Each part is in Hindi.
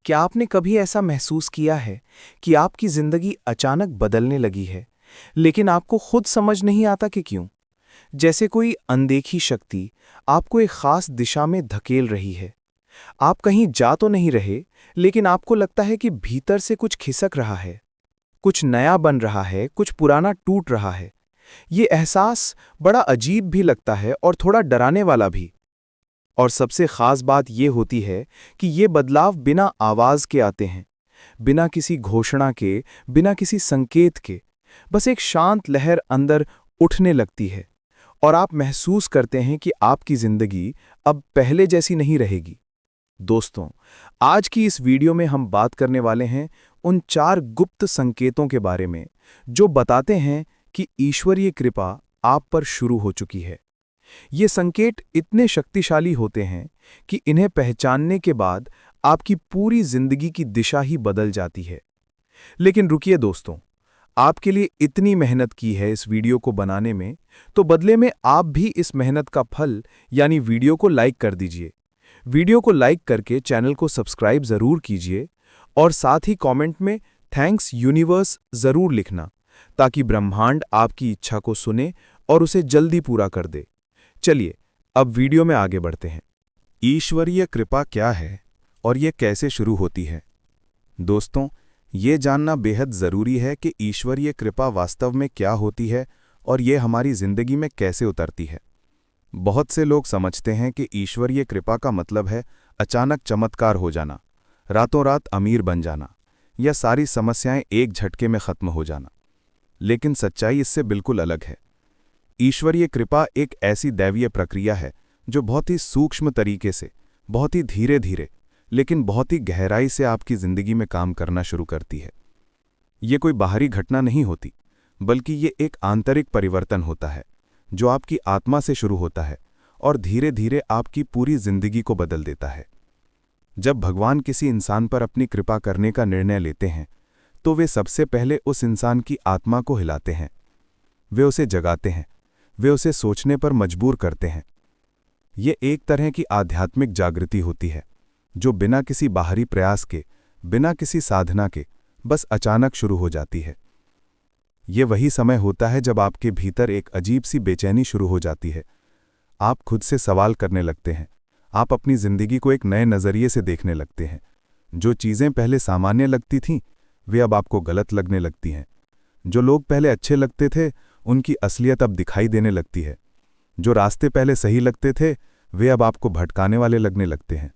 क्या आपने कभी ऐसा महसूस किया है कि आपकी जिंदगी अचानक बदलने लगी है, लेकिन आपको खुद समझ नहीं आता कि क्यों? जैसे कोई अनदेखी शक्ति आपको एक खास दिशा में धकेल रही है। आप कहीं जा तो नहीं रहे, लेकिन आपको लगता है कि भीतर से कुछ खिसक रहा है, कुछ नया बन रहा है, कुछ पुराना टूट रहा है। ये एहसास बड़ा अजीब भी लगता है और थोड़ा डराने वाला भी। और सबसे खास बात यह होती है कि ये बदलाव बिना आवाज के आते हैं, बिना किसी घोषणा के, बिना किसी संकेत के। बस एक शांत लहर अंदर उठने लगती है और आप महसूस करते हैं कि आपकी जिंदगी अब पहले जैसी नहीं रहेगी। दोस्तों, आज की इस वीडियो में हम बात करने वाले हैं उन 4 गुप्त संकेतों के बारे में जो बताते हैं कि ईश्वरीय कृपा आप पर शुरू हो चुकी है। ये संकेत इतने शक्तिशाली होते हैं कि इन्हें पहचानने के बाद आपकी पूरी जिंदगी की दिशा ही बदल जाती है। लेकिन रुकिए दोस्तों, आपके लिए इतनी मेहनत की है इस वीडियो को बनाने में, तो बदले में आप भी इस मेहनत का फल यानी वीडियो को लाइक कर दीजिए। वीडियो को लाइक करके चैनल को सब्सक्राइब जरूर कीजिए और साथ ही कमेंट में थैंक्स यूनिवर्स जरूर लिखना, ताकि ब्रह्मांड आपकी इच्छा को सुने और उसे जल्दी पूरा कर दे। चलिए अब वीडियो में आगे बढ़ते हैं। ईश्वरीय कृपा क्या है और ये कैसे शुरू होती है? दोस्तों, ये जानना बेहद ज़रूरी है कि ईश्वरीय कृपा वास्तव में क्या होती है और ये हमारी ज़िंदगी में कैसे उतरती है। बहुत से लोग समझते हैं कि ईश्वरीय कृपा का मतलब है अचानक चमत्कार हो जाना, रातों रात अमीर बन जाना या सारी समस्याएं एक झटके में ख़त्म हो जाना। लेकिन सच्चाई इससे बिल्कुल अलग है। ईश्वरीय कृपा एक ऐसी दैवीय प्रक्रिया है जो बहुत ही सूक्ष्म तरीके से, बहुत ही धीरे धीरे, लेकिन बहुत ही गहराई से आपकी जिंदगी में काम करना शुरू करती है। ये कोई बाहरी घटना नहीं होती, बल्कि ये एक आंतरिक परिवर्तन होता है जो आपकी आत्मा से शुरू होता है और धीरे धीरे आपकी पूरी जिंदगी को बदल देता है। जब भगवान किसी इंसान पर अपनी कृपा करने का निर्णय लेते हैं, तो वे सबसे पहले उस इंसान की आत्मा को हिलाते हैं। वे उसे जगाते हैं, वे उसे सोचने पर मजबूर करते हैं। ये एक तरह की आध्यात्मिक जागृति होती है जो बिना किसी बाहरी प्रयास के, बिना किसी साधना के, बस अचानक शुरू हो जाती है। ये वही समय होता है जब आपके भीतर एक अजीब सी बेचैनी शुरू हो जाती है। आप खुद से सवाल करने लगते हैं, आप अपनी जिंदगी को एक नए नज़रिए से देखने लगते हैं। जो चीज़ें पहले सामान्य लगती थीं, वे अब आपको गलत लगने लगती हैं। जो लोग पहले अच्छे लगते थे, उनकी असलियत अब दिखाई देने लगती है। जो रास्ते पहले सही लगते थे, वे अब आपको भटकाने वाले लगने लगते हैं।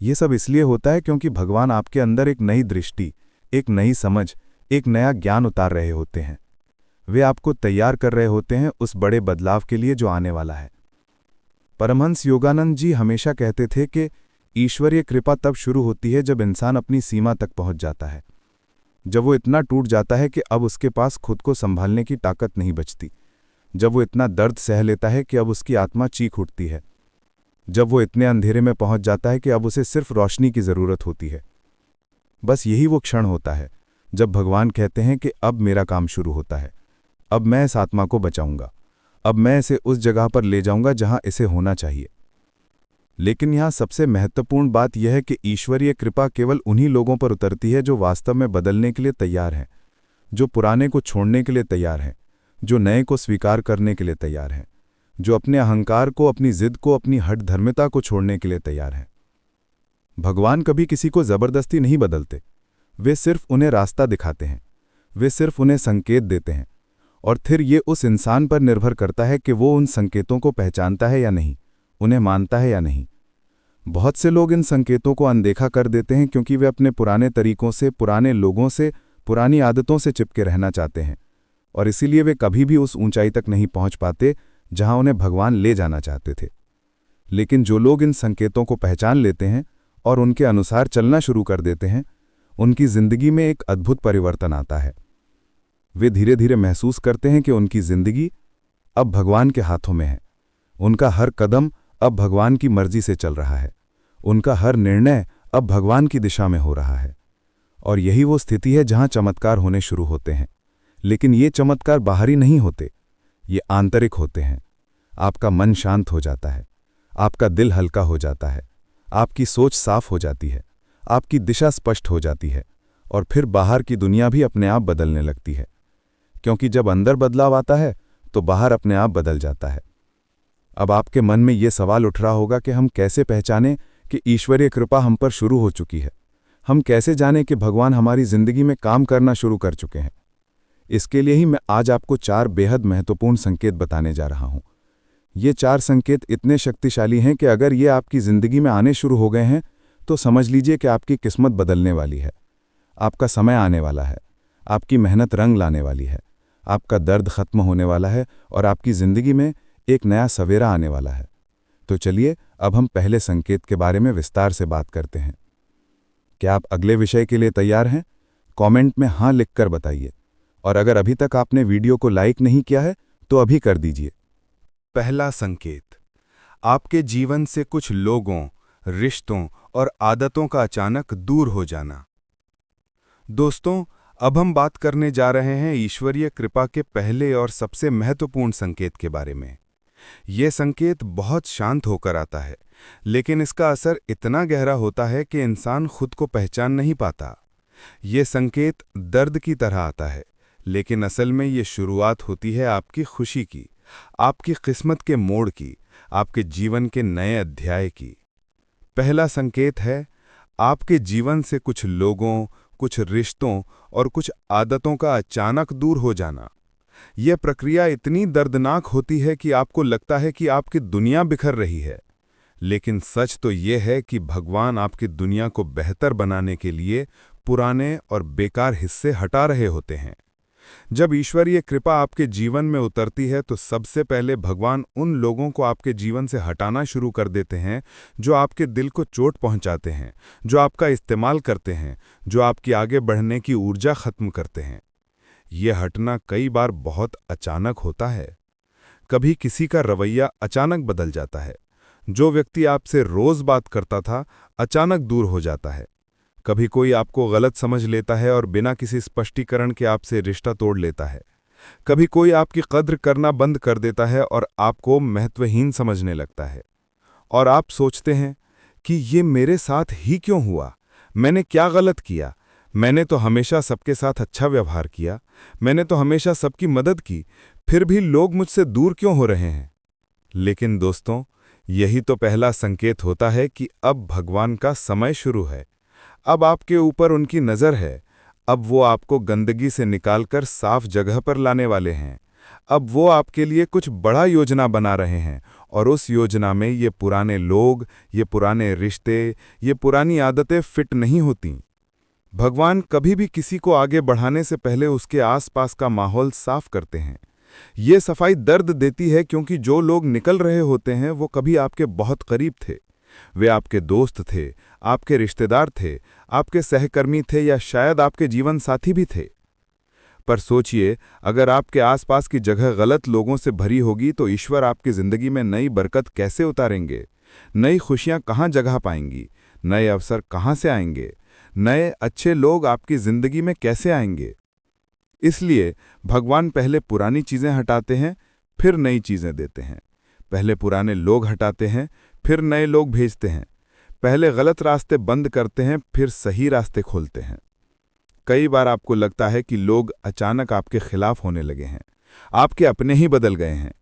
ये सब इसलिए होता है क्योंकि भगवान आपके अंदर एक नई दृष्टि, एक नई समझ, एक नया ज्ञान उतार रहे होते हैं। वे आपको तैयार कर रहे होते हैं उस बड़े बदलाव के लिए जो आने वाला है। परमहंस योगानंद जी हमेशा कहते थे कि ईश्वरीय कृपा तब शुरू होती है जब इंसान अपनी सीमा तक पहुंच जाता है, जब वो इतना टूट जाता है कि अब उसके पास खुद को संभालने की ताकत नहीं बचती, जब वो इतना दर्द सह लेता है कि अब उसकी आत्मा चीख उठती है, जब वो इतने अंधेरे में पहुंच जाता है कि अब उसे सिर्फ रोशनी की ज़रूरत होती है। बस यही वो क्षण होता है जब भगवान कहते हैं कि अब मेरा काम शुरू होता है, अब मैं इस आत्मा को बचाऊंगा, अब मैं इसे उस जगह पर ले जाऊंगा जहां इसे होना चाहिए। लेकिन यहाँ सबसे महत्वपूर्ण बात यह है कि ईश्वरीय कृपा केवल उन्हीं लोगों पर उतरती है जो वास्तव में बदलने के लिए तैयार हैं, जो पुराने को छोड़ने के लिए तैयार हैं, जो नए को स्वीकार करने के लिए तैयार हैं, जो अपने अहंकार को, अपनी जिद को, अपनी हठधर्मिता को छोड़ने के लिए तैयार हैं। भगवान कभी किसी को जबरदस्ती नहीं बदलते, वे सिर्फ उन्हें रास्ता दिखाते हैं, वे सिर्फ उन्हें संकेत देते हैं, और फिर ये उस इंसान पर निर्भर करता है कि वो उन संकेतों को पहचानता है या नहीं, उन्हें मानता है या नहीं। बहुत से लोग इन संकेतों को अनदेखा कर देते हैं क्योंकि वे अपने पुराने तरीकों से, पुराने लोगों से, पुरानी आदतों से चिपके रहना चाहते हैं, और इसीलिए वे कभी भी उस ऊंचाई तक नहीं पहुंच पाते जहां उन्हें भगवान ले जाना चाहते थे। लेकिन जो लोग इन संकेतों को पहचान लेते हैं और उनके अनुसार चलना शुरू कर देते हैं, उनकी जिंदगी में एक अद्भुत परिवर्तन आता है। वे धीरे धीरे महसूस करते हैं कि उनकी जिंदगी अब भगवान के हाथों में है। उनका हर कदम अब भगवान की मर्जी से चल रहा है, उनका हर निर्णय अब भगवान की दिशा में हो रहा है। और यही वो स्थिति है जहां चमत्कार होने शुरू होते हैं। लेकिन ये चमत्कार बाहरी नहीं होते, ये आंतरिक होते हैं। आपका मन शांत हो जाता है, आपका दिल हल्का हो जाता है, आपकी सोच साफ हो जाती है, आपकी दिशा स्पष्ट हो जाती है और फिर बाहर की दुनिया भी अपने आप बदलने लगती है, क्योंकि जब अंदर बदलाव आता है तो बाहर अपने आप बदल जाता है। अब आपके मन में ये सवाल उठ रहा होगा कि हम कैसे पहचानें कि ईश्वरीय कृपा हम पर शुरू हो चुकी है। हम कैसे जानें कि भगवान हमारी जिंदगी में काम करना शुरू कर चुके हैं। इसके लिए ही मैं आज आपको 4 बेहद महत्वपूर्ण संकेत बताने जा रहा हूं। ये 4 संकेत इतने शक्तिशाली हैं कि अगर ये आपकी जिंदगी में आने शुरू हो गए हैं तो समझ लीजिए कि आपकी किस्मत बदलने वाली है, आपका समय आने वाला है, आपकी मेहनत रंग लाने वाली है, आपका दर्द खत्म होने वाला है और आपकी जिंदगी में एक नया सवेरा आने वाला है। तो चलिए अब हम पहले संकेत के बारे में विस्तार से बात करते हैं। क्या आप अगले विषय के लिए तैयार हैं? कमेंट में हाँ लिखकर बताइए। और अगर अभी तक आपने वीडियो को लाइक नहीं किया है तो अभी कर दीजिए। पहला संकेत, आपके जीवन से कुछ लोगों, रिश्तों और आदतों का अचानक दूर हो जाना। दोस्तों, अब हम बात करने जा रहे हैं ईश्वरीय कृपा के पहले और सबसे महत्वपूर्ण संकेत के बारे में। यह संकेत बहुत शांत होकर आता है, लेकिन इसका असर इतना गहरा होता है कि इंसान खुद को पहचान नहीं पाता। यह संकेत दर्द की तरह आता है, लेकिन असल में ये शुरुआत होती है आपकी खुशी की, आपकी किस्मत के मोड़ की, आपके जीवन के नए अध्याय की। पहला संकेत है आपके जीवन से कुछ लोगों, कुछ रिश्तों और कुछ आदतों का अचानक दूर हो जाना। यह प्रक्रिया इतनी दर्दनाक होती है कि आपको लगता है कि आपकी दुनिया बिखर रही है, लेकिन सच तो यह है कि भगवान आपकी दुनिया को बेहतर बनाने के लिए पुराने और बेकार हिस्से हटा रहे होते हैं। जब ईश्वरीय कृपा आपके जीवन में उतरती है तो सबसे पहले भगवान उन लोगों को आपके जीवन से हटाना शुरू कर देते हैं जो आपके दिल को चोट पहुंचाते हैं, जो आपका इस्तेमाल करते हैं, जो आपकी आगे बढ़ने की ऊर्जा खत्म करते हैं। यह हटना कई बार बहुत अचानक होता है। कभी किसी का रवैया अचानक बदल जाता है। जो व्यक्ति आपसे रोज बात करता था अचानक दूर हो जाता है। कभी कोई आपको गलत समझ लेता है और बिना किसी स्पष्टीकरण के आपसे रिश्ता तोड़ लेता है। कभी कोई आपकी कद्र करना बंद कर देता है और आपको महत्वहीन समझने लगता है। और आप सोचते हैं कि ये मेरे साथ ही क्यों हुआ? मैंने क्या गलत किया? मैंने तो हमेशा सबके साथ अच्छा व्यवहार किया, मैंने तो हमेशा सबकी मदद की, फिर भी लोग मुझसे दूर क्यों हो रहे हैं? लेकिन दोस्तों, यही तो पहला संकेत होता है कि अब भगवान का समय शुरू है। अब आपके ऊपर उनकी नज़र है। अब वो आपको गंदगी से निकालकर साफ जगह पर लाने वाले हैं। अब वो आपके लिए कुछ बड़ा योजना बना रहे हैं और उस योजना में ये पुराने लोग, ये पुराने रिश्ते, ये पुरानी आदतें फिट नहीं होती। भगवान कभी भी किसी को आगे बढ़ाने से पहले उसके आसपास का माहौल साफ करते हैं। ये सफाई दर्द देती है क्योंकि जो लोग निकल रहे होते हैं वो कभी आपके बहुत करीब थे। वे आपके दोस्त थे, आपके रिश्तेदार थे, आपके सहकर्मी थे या शायद आपके जीवन साथी भी थे। पर सोचिए, अगर आपके आसपास की जगह गलत लोगों से भरी होगी तो ईश्वर आपकी जिंदगी में नई बरकत कैसे उतारेंगे? नई खुशियां कहाँ जगह पाएंगी? नए अवसर कहाँ से आएंगे? नए अच्छे लोग आपकी जिंदगी में कैसे आएंगे? इसलिए भगवान पहले पुरानी चीजें हटाते हैं, फिर नई चीजें देते हैं। पहले पुराने लोग हटाते हैं, फिर नए लोग भेजते हैं। पहले गलत रास्ते बंद करते हैं, फिर सही रास्ते खोलते हैं। कई बार आपको लगता है कि लोग अचानक आपके खिलाफ होने लगे हैं, आपके अपने ही बदल गए हैं।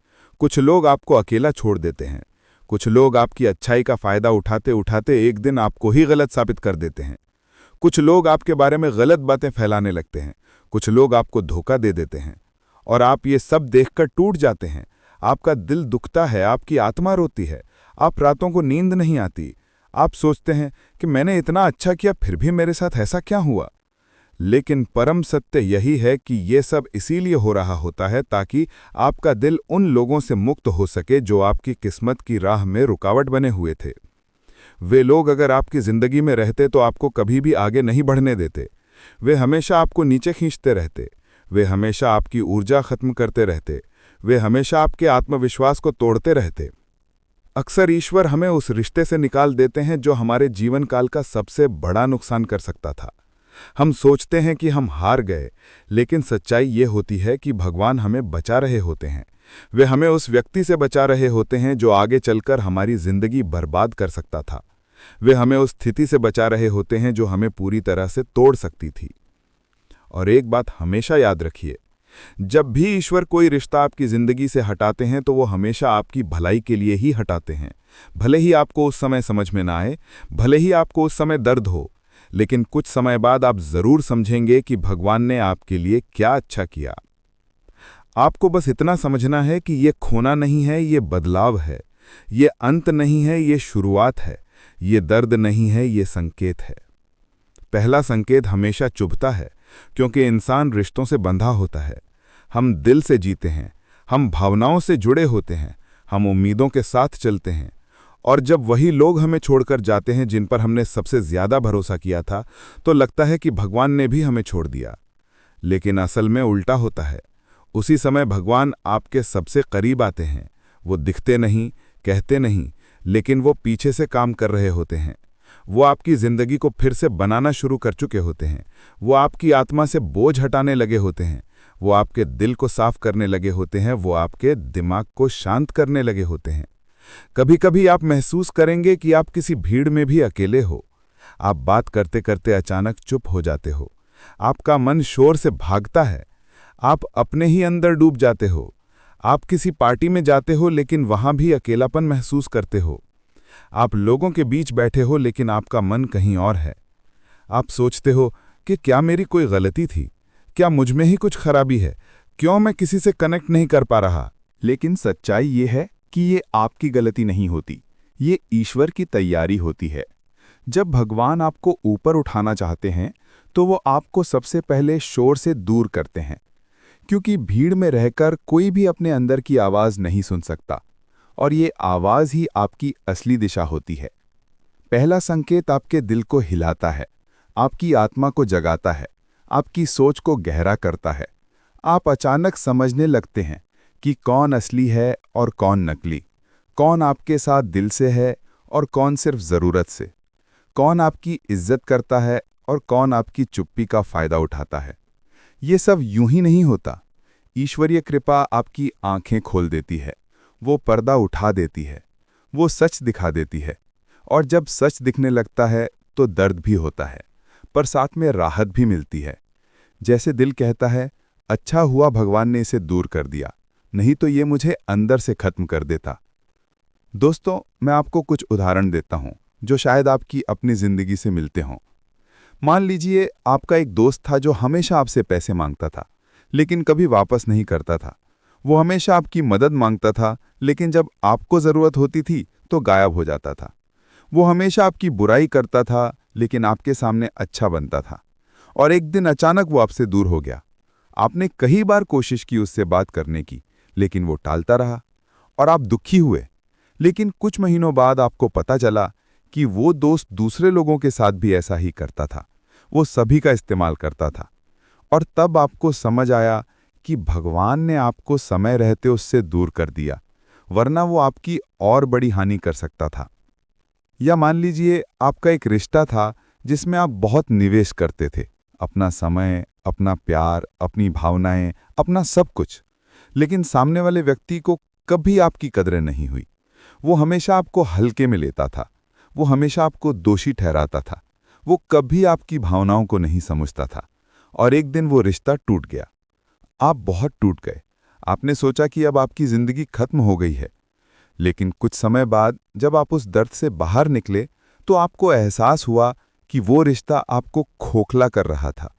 कुछ लोग आपको अकेला छोड़ देते हैं। कुछ लोग आपकी अच्छाई का फायदा उठाते उठाते एक दिन आपको ही गलत साबित कर देते हैं। कुछ लोग आपके बारे में गलत बातें फैलाने लगते हैं। कुछ लोग आपको धोखा दे देते हैं और आप ये सब देखकर टूट जाते हैं। आपका दिल दुखता है, आपकी आत्मा रोती है, आप रातों को नींद नहीं आती। आप सोचते हैं कि मैंने इतना अच्छा किया फिर भी मेरे साथ ऐसा क्या हुआ? लेकिन परम सत्य यही है कि ये सब इसीलिए हो रहा होता है ताकि आपका दिल उन लोगों से मुक्त हो सके जो आपकी किस्मत की राह में रुकावट बने हुए थे। वे लोग अगर आपकी जिंदगी में रहते तो आपको कभी भी आगे नहीं बढ़ने देते। वे हमेशा आपको नीचे खींचते रहते। वे हमेशा आपकी ऊर्जा खत्म करते रहते। वे हमेशा आपके आत्मविश्वास को तोड़ते रहते। अक्सर ईश्वर हमें उस रिश्ते से निकाल देते हैं जो हमारे जीवन काल का सबसे बड़ा नुकसान कर सकता था। हम सोचते हैं कि हम हार गए, लेकिन सच्चाई ये होती है कि भगवान हमें बचा रहे होते हैं। वे हमें उस व्यक्ति से बचा रहे होते हैं जो आगे चलकर हमारी जिंदगी बर्बाद कर सकता था। वे हमें उस स्थिति से बचा रहे होते हैं जो हमें पूरी तरह से तोड़ सकती थी। और एक बात हमेशा याद रखिए, जब भी ईश्वर कोई रिश्ता आपकी जिंदगी से हटाते हैं तो वो हमेशा आपकी भलाई के लिए ही हटाते हैं। भले ही आपको उस समय समझ में ना आए, भले ही आपको उस समय दर्द हो, लेकिन कुछ समय बाद आप जरूर समझेंगे कि भगवान ने आपके लिए क्या अच्छा किया। आपको बस इतना समझना है कि ये खोना नहीं है, ये बदलाव है। ये अंत नहीं है, ये शुरुआत है। ये दर्द नहीं है, ये संकेत है। पहला संकेत हमेशा चुभता है, क्योंकि इंसान रिश्तों से बंधा होता है। हम दिल से जीते हैं, हम भावनाओं से जुड़े होते हैं, हम उम्मीदों के साथ चलते हैं। और जब वही लोग हमें छोड़कर जाते हैं जिन पर हमने सबसे ज्यादा भरोसा किया था, तो लगता है कि भगवान ने भी हमें छोड़ दिया। लेकिन असल में उल्टा होता है। उसी समय भगवान आपके सबसे करीब आते हैं। वो दिखते नहीं, कहते नहीं, लेकिन वो पीछे से काम कर रहे होते हैं। वो आपकी जिंदगी को फिर से बनाना शुरू कर चुके होते हैं। वो आपकी आत्मा से बोझ हटाने लगे होते हैं। वो आपके दिल को साफ करने लगे होते हैं। वो आपके दिमाग को शांत करने लगे होते हैं। कभी कभी आप महसूस करेंगे कि आप किसी भीड़ में भी अकेले हो। आप बात करते करते अचानक चुप हो जाते हो। आपका मन शोर से भागता है। आप अपने ही अंदर डूब जाते हो। आप किसी पार्टी में जाते हो लेकिन वहां भी अकेलापन महसूस करते हो। आप लोगों के बीच बैठे हो लेकिन आपका मन कहीं और है। आप सोचते हो कि क्या मेरी कोई गलती थी? क्या मुझ में ही कुछ खराबी है? क्यों मैं किसी से कनेक्ट नहीं कर पा रहा? लेकिन सच्चाई ये है कि ये आपकी गलती नहीं होती, ये ईश्वर की तैयारी होती है। जब भगवान आपको ऊपर उठाना चाहते हैं तो वो आपको सबसे पहले शोर से दूर करते हैं, क्योंकि भीड़ में रहकर कोई भी अपने अंदर की आवाज़ नहीं सुन सकता, और ये आवाज़ ही आपकी असली दिशा होती है। पहला संकेत आपके दिल को हिलाता है, आपकी आत्मा को जगाता है, आपकी सोच को गहरा करता है। आप अचानक समझने लगते हैं कि कौन असली है और कौन नकली, कौन आपके साथ दिल से है और कौन सिर्फ ज़रूरत से, कौन आपकी इज्जत करता है और कौन आपकी चुप्पी का फ़ायदा उठाता है। ये सब यूं ही नहीं होता। ईश्वरीय कृपा आपकी आंखें खोल देती है, वो पर्दा उठा देती है, वो सच दिखा देती है। और जब सच दिखने लगता है तो दर्द भी होता है, पर साथ में राहत भी मिलती है। जैसे दिल कहता है, अच्छा हुआ भगवान ने इसे दूर कर दिया, नहीं तो ये मुझे अंदर से खत्म कर देता। दोस्तों, मैं आपको कुछ उदाहरण देता हूं जो शायद आपकी अपनी जिंदगी से मिलते हों। मान लीजिए आपका एक दोस्त था जो हमेशा आपसे पैसे मांगता था, लेकिन कभी वापस नहीं करता था। वो हमेशा आपकी मदद मांगता था, लेकिन जब आपको ज़रूरत होती थी तो गायब हो जाता था। वो हमेशा आपकी बुराई करता था, लेकिन आपके सामने अच्छा बनता था। और एक दिन अचानक वो आपसे दूर हो गया। आपने कई बार कोशिश की उससे बात करने की, लेकिन वो टालता रहा और आप दुखी हुए। लेकिन कुछ महीनों बाद आपको पता चला कि वो दोस्त दूसरे लोगों के साथ भी ऐसा ही करता था। वो सभी का इस्तेमाल करता था। और तब आपको समझ आया कि भगवान ने आपको समय रहते उससे दूर कर दिया, वरना वो आपकी और बड़ी हानि कर सकता था। या मान लीजिए आपका एक रिश्ता था जिसमें आप बहुत निवेश करते थे, अपना समय, अपना प्यार, अपनी भावनाएं, अपना सब कुछ। लेकिन सामने वाले व्यक्ति को कभी आपकी कदरें नहीं हुई। वो हमेशा आपको हल्के में लेता था, वो हमेशा आपको दोषी ठहराता था, वो कभी आपकी भावनाओं को नहीं समझता था। और एक दिन वो रिश्ता टूट गया। आप बहुत टूट गए। आपने सोचा कि अब आपकी जिंदगी खत्म हो गई है। लेकिन कुछ समय बाद जब आप उस दर्द से बाहर निकले तो आपको एहसास हुआ कि वो रिश्ता आपको खोखला कर रहा था।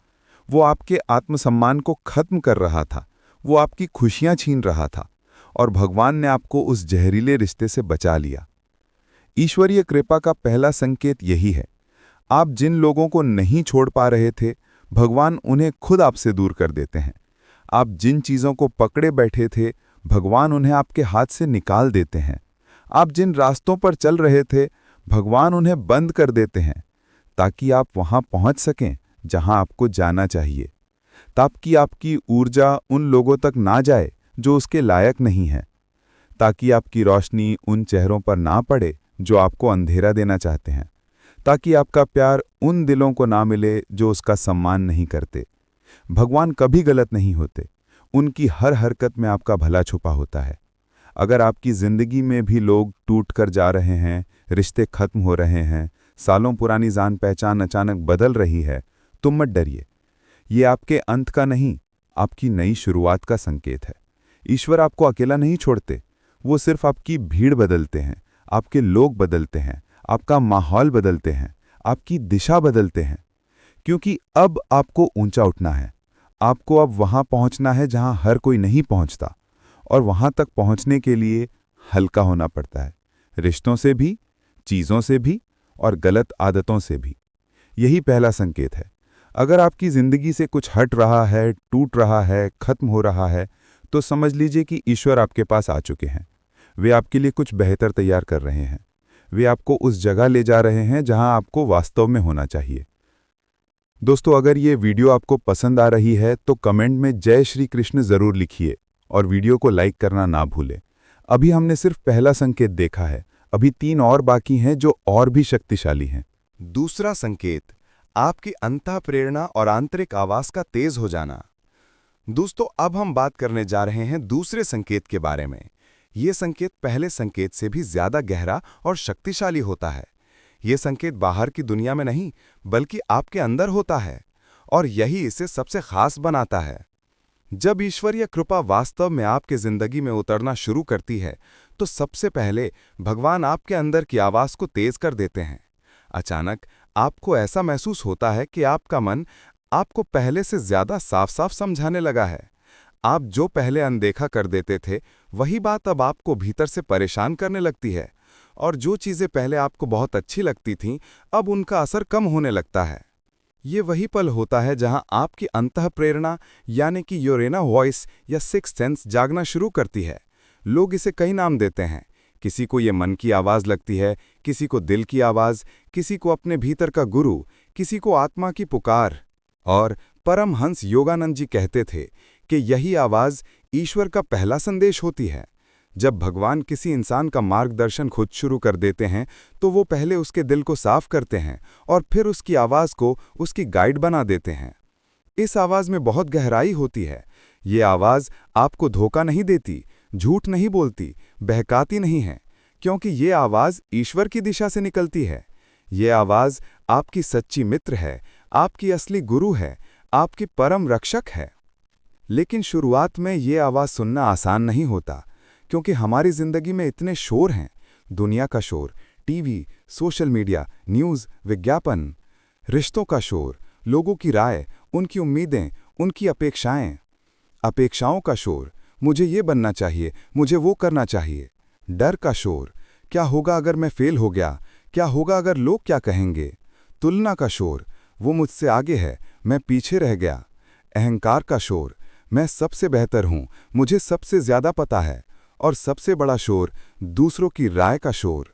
वो आपके आत्मसम्मान को खत्म कर रहा था, वो आपकी खुशियां छीन रहा था, और भगवान ने आपको उस जहरीले रिश्ते से बचा लिया। ईश्वरीय कृपा का पहला संकेत यही है। आप जिन लोगों को नहीं छोड़ पा रहे थे, भगवान उन्हें खुद आपसे दूर कर देते हैं। आप जिन चीज़ों को पकड़े बैठे थे, भगवान उन्हें आपके हाथ से निकाल देते हैं। आप जिन रास्तों पर चल रहे थे, भगवान उन्हें बंद कर देते हैं, ताकि आप वहां पहुंच सकें जहां आपको जाना चाहिए। ताकि आपकी ऊर्जा उन लोगों तक ना जाए जो उसके लायक नहीं है। ताकि आपकी रोशनी उन चेहरों पर ना पड़े जो आपको अंधेरा देना चाहते हैं। ताकि आपका प्यार उन दिलों को ना मिले जो उसका सम्मान नहीं करते। भगवान कभी गलत नहीं होते, उनकी हर हरकत में आपका भला छुपा होता है। अगर आपकी जिंदगी में भी लोग टूट कर जा रहे हैं, रिश्ते खत्म हो रहे हैं, सालों पुरानी जान पहचान अचानक बदल रही है, तुम मत डरिए। ये आपके अंत का नहीं, आपकी नई शुरुआत का संकेत है। ईश्वर आपको अकेला नहीं छोड़ते, वो सिर्फ आपकी भीड़ बदलते हैं, आपके लोग बदलते हैं, आपका माहौल बदलते हैं, आपकी दिशा बदलते हैं। क्योंकि अब आपको ऊंचा उठना है, आपको अब वहां पहुंचना है जहां हर कोई नहीं पहुंचता, और वहां तक पहुंचने के लिए हल्का होना पड़ता है, रिश्तों से भी, चीज़ों से भी और गलत आदतों से भी। यही पहला संकेत है। अगर आपकी ज़िंदगी से कुछ हट रहा है, टूट रहा है, खत्म हो रहा है, तो समझ लीजिए कि ईश्वर आपके पास आ चुके हैं। वे आपके लिए कुछ बेहतर तैयार कर रहे हैं। वे आपको उस जगह ले जा रहे हैं जहां आपको वास्तव में होना चाहिए। दोस्तों, अगर ये वीडियो आपको पसंद आ रही है तो कमेंट में जय श्री कृष्ण ज़रूर लिखिए और वीडियो को लाइक करना ना भूलें। अभी हमने सिर्फ पहला संकेत देखा है, अभी 3 और बाकी हैं जो और भी शक्तिशाली हैं। दूसरा संकेत, आपकी अंतः प्रेरणा और आंतरिक आवाज का तेज हो जाना। दोस्तों, अब हम बात करने जा रहे हैं दूसरे संकेत के बारे में। यह संकेत पहले संकेत से भी ज्यादा गहरा और शक्तिशाली होता है। यह संकेत बाहर की दुनिया में नहीं, बल्कि आपके अंदर होता है, और यही इसे सबसे खास बनाता है। जब ईश्वरीय कृपा वास्तव में आपके जिंदगी में उतरना शुरू करती है, तो सबसे पहले भगवान आपके अंदर की आवाज को तेज कर देते हैं। अचानक आपको ऐसा महसूस होता है कि आपका मन आपको पहले से ज्यादा साफ साफ समझाने लगा है। आप जो पहले अनदेखा कर देते थे, वही बात अब आपको भीतर से परेशान करने लगती है, और जो चीजें पहले आपको बहुत अच्छी लगती थीं, अब उनका असर कम होने लगता है। ये वही पल होता है जहां आपकी अंतः प्रेरणा यानी कि योर इनर वॉइस या सिक्स्थ सेंस जागना शुरू करती है। लोग इसे कई नाम देते हैं। किसी को ये मन की आवाज लगती है, किसी को दिल की आवाज, किसी को अपने भीतर का गुरु, किसी को आत्मा की पुकार। और परमहंस योगानंद जी कहते थे कि यही आवाज ईश्वर का पहला संदेश होती है। जब भगवान किसी इंसान का मार्गदर्शन खुद शुरू कर देते हैं, तो वो पहले उसके दिल को साफ करते हैं और फिर उसकी आवाज को उसकी गाइड बना देते हैं। इस आवाज में बहुत गहराई होती है। ये आवाज आपको धोखा नहीं देती, झूठ नहीं बोलती, बहकाती नहीं है, क्योंकि ये आवाज ईश्वर की दिशा से निकलती है। ये आवाज आपकी सच्ची मित्र है, आपकी असली गुरु है, आपकी परम रक्षक है। लेकिन शुरुआत में ये आवाज सुनना आसान नहीं होता, क्योंकि हमारी जिंदगी में इतने शोर हैं। दुनिया का शोर, टीवी, सोशल मीडिया, न्यूज़, विज्ञापन, रिश्तों का शोर, लोगों की राय, उनकी उम्मीदें, उनकी अपेक्षाओं का शोर, मुझे ये बनना चाहिए, मुझे वो करना चाहिए। डर का शोर, क्या होगा अगर मैं फेल हो गया, क्या होगा अगर लोग क्या कहेंगे। तुलना का शोर, वो मुझसे आगे है, मैं पीछे रह गया। अहंकार का शोर, मैं सबसे बेहतर हूँ, मुझे सबसे ज्यादा पता है। और सबसे बड़ा शोर, दूसरों की राय का शोर।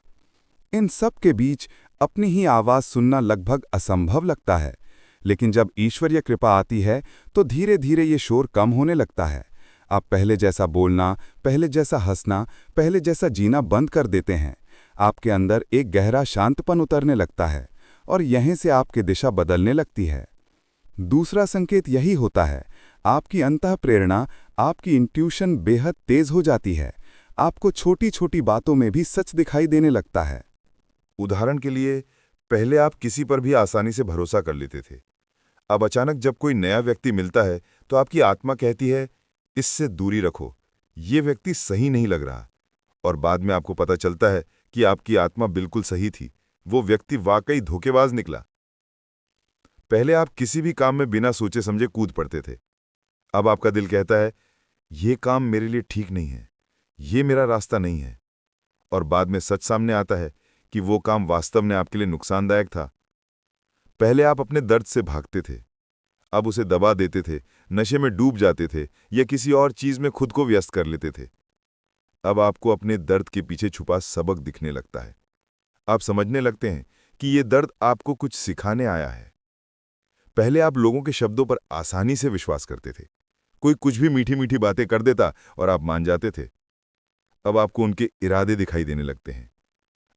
इन सब के बीच अपनी ही आवाज सुनना लगभग असंभव लगता है, लेकिन जब ईश्वरीय कृपा आती है तो धीरे धीरे ये शोर कम होने लगता है। आप पहले जैसा बोलना, पहले जैसा हंसना, पहले जैसा जीना बंद कर देते हैं। आपके अंदर एक गहरा शांतपन उतरने लगता है, और यहीं से आपकी दिशा बदलने लगती है। दूसरा संकेत यही होता है, आपकी अंतः प्रेरणा, आपकी इंट्यूशन बेहद तेज हो जाती है। आपको छोटी छोटी बातों में भी सच दिखाई देने लगता है। उदाहरण के लिए, पहले आप किसी पर भी आसानी से भरोसा कर लेते थे। अब अचानक जब कोई नया व्यक्ति मिलता है तो आपकी आत्मा कहती है, इससे दूरी रखो, ये व्यक्ति सही नहीं लग रहा। और बाद में आपको पता चलता है कि आपकी आत्मा बिल्कुल सही थी, वो व्यक्ति वाकई धोखेबाज निकला। पहले आप किसी भी काम में बिना सोचे समझे कूद पड़ते थे। अब आपका दिल कहता है, ये काम मेरे लिए ठीक नहीं है, ये मेरा रास्ता नहीं है। और बाद में सच सामने आता है कि वो काम वास्तव में आपके लिए नुकसानदायक था। पहले आप अपने दर्द से भागते थे, अब उसे दबा देते थे, नशे में डूब जाते थे या किसी और चीज में खुद को व्यस्त कर लेते थे। अब आपको अपने दर्द के पीछे छुपा सबक दिखने लगता है। आप समझने लगते हैं कि ये दर्द आपको कुछ सिखाने आया है। पहले आप लोगों के शब्दों पर आसानी से विश्वास करते थे। कोई कुछ भी मीठी मीठी बातें कर देता और आप मान जाते थे। अब आपको उनके इरादे दिखाई देने लगते हैं।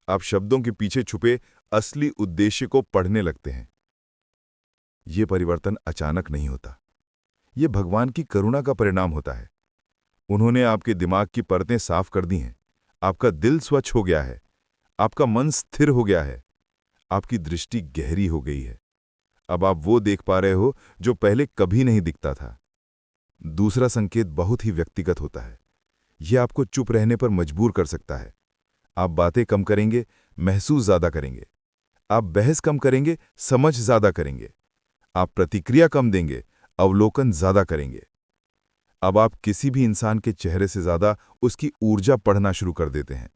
आप शब्दों के पीछे छुपे असली उद्देश्य को पढ़ने लगते हैं। ये परिवर्तन अचानक नहीं होता, ये भगवान की करुणा का परिणाम होता है। उन्होंने आपके दिमाग की परतें साफ कर दी हैं, आपका दिल स्वच्छ हो गया है, आपका मन स्थिर हो गया है, आपकी दृष्टि गहरी हो गई है। अब आप वो देख पा रहे हो जो पहले कभी नहीं दिखता था। दूसरा संकेत बहुत ही व्यक्तिगत होता है। यह आपको चुप रहने पर मजबूर कर सकता है। आप बातें कम करेंगे, महसूस ज्यादा करेंगे। आप बहस कम करेंगे, समझ ज्यादा करेंगे। आप प्रतिक्रिया कम देंगे, अवलोकन ज्यादा करेंगे। अब आप किसी भी इंसान के चेहरे से ज्यादा उसकी ऊर्जा पढ़ना शुरू कर देते हैं।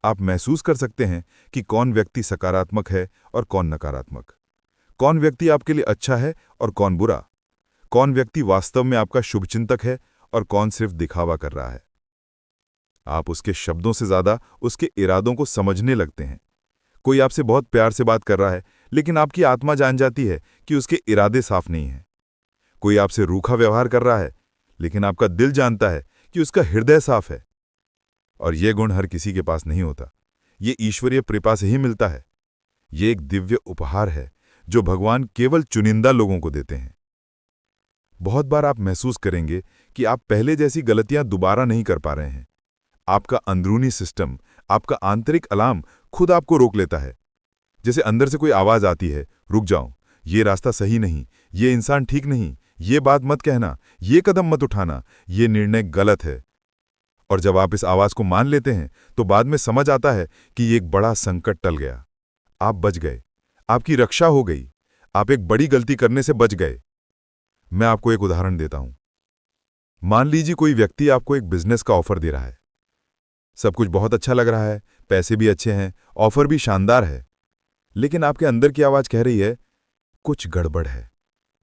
आप महसूस कर सकते हैं कि कौन व्यक्ति सकारात्मक है और कौन नकारात्मक, कौन व्यक्ति आपके लिए अच्छा है और कौन बुरा, कौन व्यक्ति वास्तव में आपका शुभचिंतक है और कौन सिर्फ दिखावा कर रहा है। आप उसके शब्दों से ज्यादा उसके इरादों को समझने लगते हैं। कोई आपसे बहुत प्यार से बात कर रहा है, लेकिन आपकी आत्मा जान जाती है कि उसके इरादे साफ नहीं हैं। कोई आपसे रूखा व्यवहार कर रहा है, लेकिन आपका दिल जानता है कि उसका हृदय साफ है। और यह गुण हर किसी के पास नहीं होता। ये ईश्वरीय कृपा से ही मिलता है। ये एक दिव्य उपहार है जो भगवान केवल चुनिंदा लोगों को देते हैं। बहुत बार आप महसूस करेंगे कि आप पहले जैसी गलतियां दोबारा नहीं कर पा रहे हैं। आपका अंदरूनी सिस्टम, आपका आंतरिक अलार्म खुद आपको रोक लेता है। जैसे अंदर से कोई आवाज आती है, रुक जाओ, ये रास्ता सही नहीं, ये इंसान ठीक नहीं, ये बात मत कहना, ये कदम मत उठाना, ये निर्णय गलत है। और जब आप इस आवाज को मान लेते हैं तो बाद में समझ आता है कि ये एक बड़ा संकट टल गया। आप बच गए, आपकी रक्षा हो गई, आप एक बड़ी गलती करने से बच गए। मैं आपको एक उदाहरण देता हूं। मान लीजिए कोई व्यक्ति आपको एक बिजनेस का ऑफर दे रहा है। सब कुछ बहुत अच्छा लग रहा है, पैसे भी अच्छे हैं, ऑफर भी शानदार है, लेकिन आपके अंदर की आवाज कह रही है कुछ गड़बड़ है,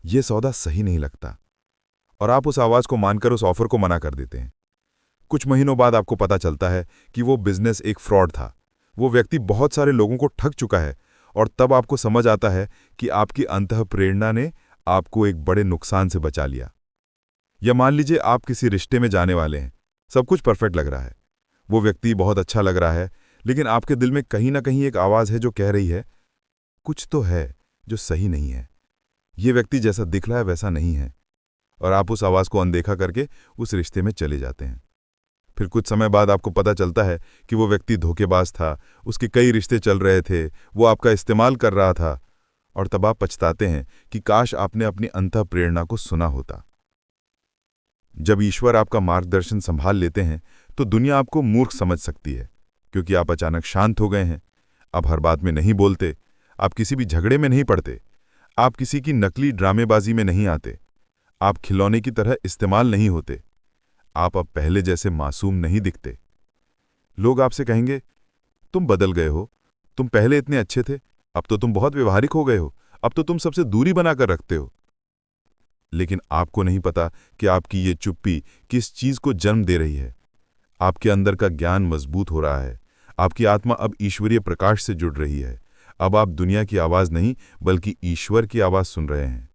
यह सौदा सही नहीं लगता। और आप उस आवाज को मानकर उस ऑफर को मना कर देते हैं। कुछ महीनों बाद आपको पता चलता है कि वो बिजनेस एक फ्रॉड था। वो व्यक्ति बहुत सारे लोगों को ठग चुका है। और तब आपको समझ आता है कि आपकी अंतःप्रेरणा ने आपको एक बड़े नुकसान से बचा लिया। या मान लीजिए आप किसी रिश्ते में जाने वाले हैं, सब कुछ परफेक्ट लग रहा है, वो व्यक्ति बहुत अच्छा लग रहा है, लेकिन आपके दिल में कहीं ना कहीं एक आवाज है जो कह रही है कुछ तो है जो सही नहीं है, ये व्यक्ति जैसा दिख रहा है वैसा नहीं है। और आप उस आवाज को अनदेखा करके उस रिश्ते में चले जाते हैं। फिर कुछ समय बाद आपको पता चलता है कि वो व्यक्ति धोखेबाज था, उसके कई रिश्ते चल रहे थे, वो आपका इस्तेमाल कर रहा था। और तब आप पछताते हैं कि काश आपने अपनी अंतःप्रेरणा को सुना होता। जब ईश्वर आपका मार्गदर्शन संभाल लेते हैं तो दुनिया आपको मूर्ख समझ सकती है, क्योंकि आप अचानक शांत हो गए हैं। आप हर बात में नहीं बोलते, आप किसी भी झगड़े में नहीं पड़ते, आप किसी की नकली ड्रामेबाजी में नहीं आते, आप खिलौने की तरह इस्तेमाल नहीं होते। आप अब पहले जैसे मासूम नहीं दिखते। लोग आपसे कहेंगे तुम बदल गए हो, तुम पहले इतने अच्छे थे, अब तो तुम बहुत व्यवहारिक हो गए हो, अब तो तुम सबसे दूरी बनाकर रखते हो। लेकिन आपको नहीं पता कि आपकी ये चुप्पी किस चीज को जन्म दे रही है। आपके अंदर का ज्ञान मजबूत हो रहा है, आपकी आत्मा अब ईश्वरीय प्रकाश से जुड़ रही है। अब आप दुनिया की आवाज नहीं बल्कि ईश्वर की आवाज सुन रहे हैं।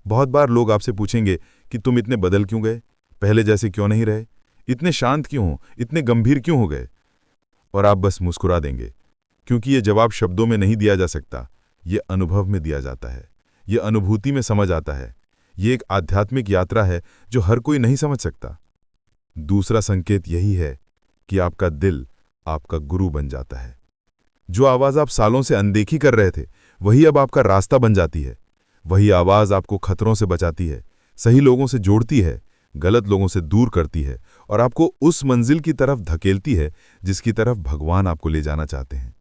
बहुत बार लोग आपसे पूछेंगे कि तुम इतने बदल क्यों गए, पहले जैसे क्यों नहीं रहे, इतने शांत क्यों हो, इतने गंभीर क्यों हो गए। और आप बस मुस्कुरा देंगे, क्योंकि ये जवाब शब्दों में नहीं दिया जा सकता, ये अनुभव में दिया जाता है, ये अनुभूति में समझ आता है। ये एक आध्यात्मिक यात्रा है जो हर कोई नहीं समझ सकता। दूसरा संकेत यही है कि आपका दिल आपका गुरु बन जाता है। जो आवाज आप सालों से अनदेखी कर रहे थे, वही अब आपका रास्ता बन जाती है। वही आवाज आपको खतरों से बचाती है, सही लोगों से जोड़ती है, गलत लोगों से दूर करती है और आपको उस मंजिल की तरफ धकेलती है जिसकी तरफ भगवान आपको ले जाना चाहते हैं।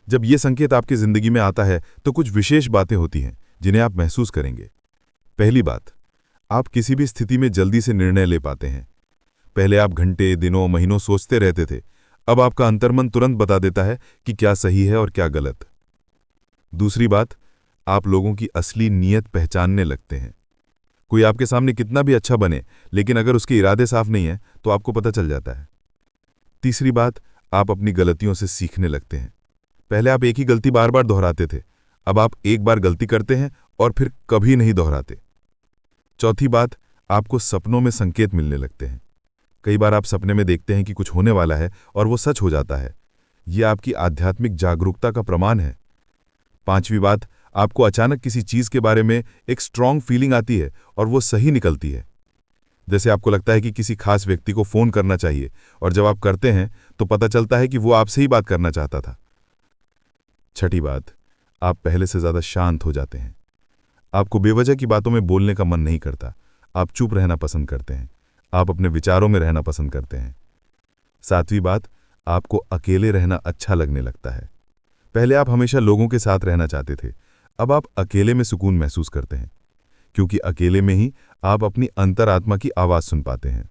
जब यह संकेत आपकी जिंदगी में आता है तो कुछ विशेष बातें होती हैं जिन्हें आप महसूस करेंगे। पहली बात, आप किसी भी स्थिति में जल्दी से निर्णय ले पाते हैं। पहले आप घंटे, दिनों, महीनों सोचते रहते थे, अब आपका अंतर्मन तुरंत बता देता है कि क्या सही है और क्या गलत। दूसरी बात, आप लोगों की असली नीयत पहचानने लगते हैं। कोई आपके सामने कितना भी अच्छा बने, लेकिन अगर उसके इरादे साफ नहीं है तो आपको पता चल जाता है। तीसरी बात, आप अपनी गलतियों से सीखने लगते हैं। पहले आप एक ही गलती बार बार दोहराते थे, अब आप एक बार गलती करते हैं और फिर कभी नहीं दोहराते। चौथी बात, आपको सपनों में संकेत मिलने लगते हैं। कई बार आप सपने में देखते हैं कि कुछ होने वाला है और वो सच हो जाता है। यह आपकी आध्यात्मिक जागरूकता का प्रमाण है। पांचवी बात, आपको अचानक किसी चीज के बारे में एक स्ट्रांग फीलिंग आती है और वो सही निकलती है। जैसे आपको लगता है कि किसी खास व्यक्ति को फ़ोन करना चाहिए और जब आप करते हैं तो पता चलता है कि वो आपसे ही बात करना चाहता था। छठी बात, आप पहले से ज़्यादा शांत हो जाते हैं। आपको बेवजह की बातों में बोलने का मन नहीं करता। आप चुप रहना पसंद करते हैं। आप अपने विचारों में रहना पसंद करते हैं। सातवीं बात, आपको अकेले रहना अच्छा लगने लगता है। पहले आप हमेशा लोगों के साथ रहना चाहते थे, अब आप अकेले में सुकून महसूस करते हैं, क्योंकि अकेले में ही आप अपनी अंतरात्मा की आवाज़ सुन पाते हैं।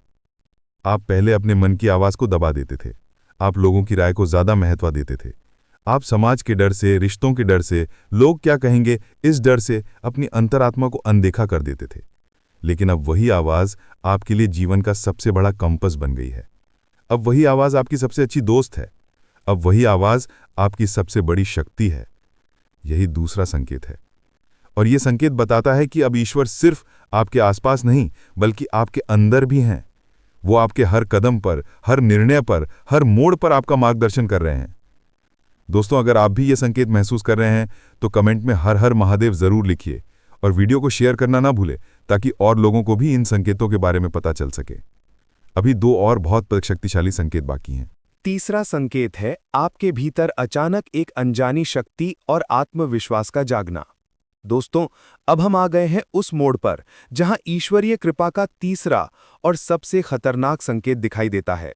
आप पहले अपने मन की आवाज़ को दबा देते थे। आप लोगों की राय को ज़्यादा महत्व देते थे। आप समाज के डर से, रिश्तों के डर से, लोग क्या कहेंगे इस डर से अपनी अंतरात्मा को अनदेखा कर देते थे। लेकिन अब वही आवाज़ आपके लिए जीवन का सबसे बड़ा कंपस बन गई है। अब वही आवाज़ आपकी सबसे अच्छी दोस्त है। अब वही आवाज़ आपकी सबसे बड़ी शक्ति है। यही दूसरा संकेत है, और यह संकेत बताता है कि अब ईश्वर सिर्फ आपके आसपास नहीं बल्कि आपके अंदर भी हैं। वो आपके हर कदम पर, हर निर्णय पर, हर मोड़ पर आपका मार्गदर्शन कर रहे हैं। दोस्तों, अगर आप भी ये संकेत महसूस कर रहे हैं तो कमेंट में हर हर महादेव जरूर लिखिए और वीडियो को शेयर करना ना भूलें, ताकि और लोगों को भी इन संकेतों के बारे में पता चल सके। अभी 2 और बहुत शक्तिशाली संकेत बाकी हैं। तीसरा संकेत है आपके भीतर अचानक एक अनजानी शक्ति और आत्मविश्वास का जागना। दोस्तों, अब हम आ गए हैं उस मोड़ पर जहां ईश्वरीय कृपा का तीसरा और सबसे खतरनाक संकेत दिखाई देता है।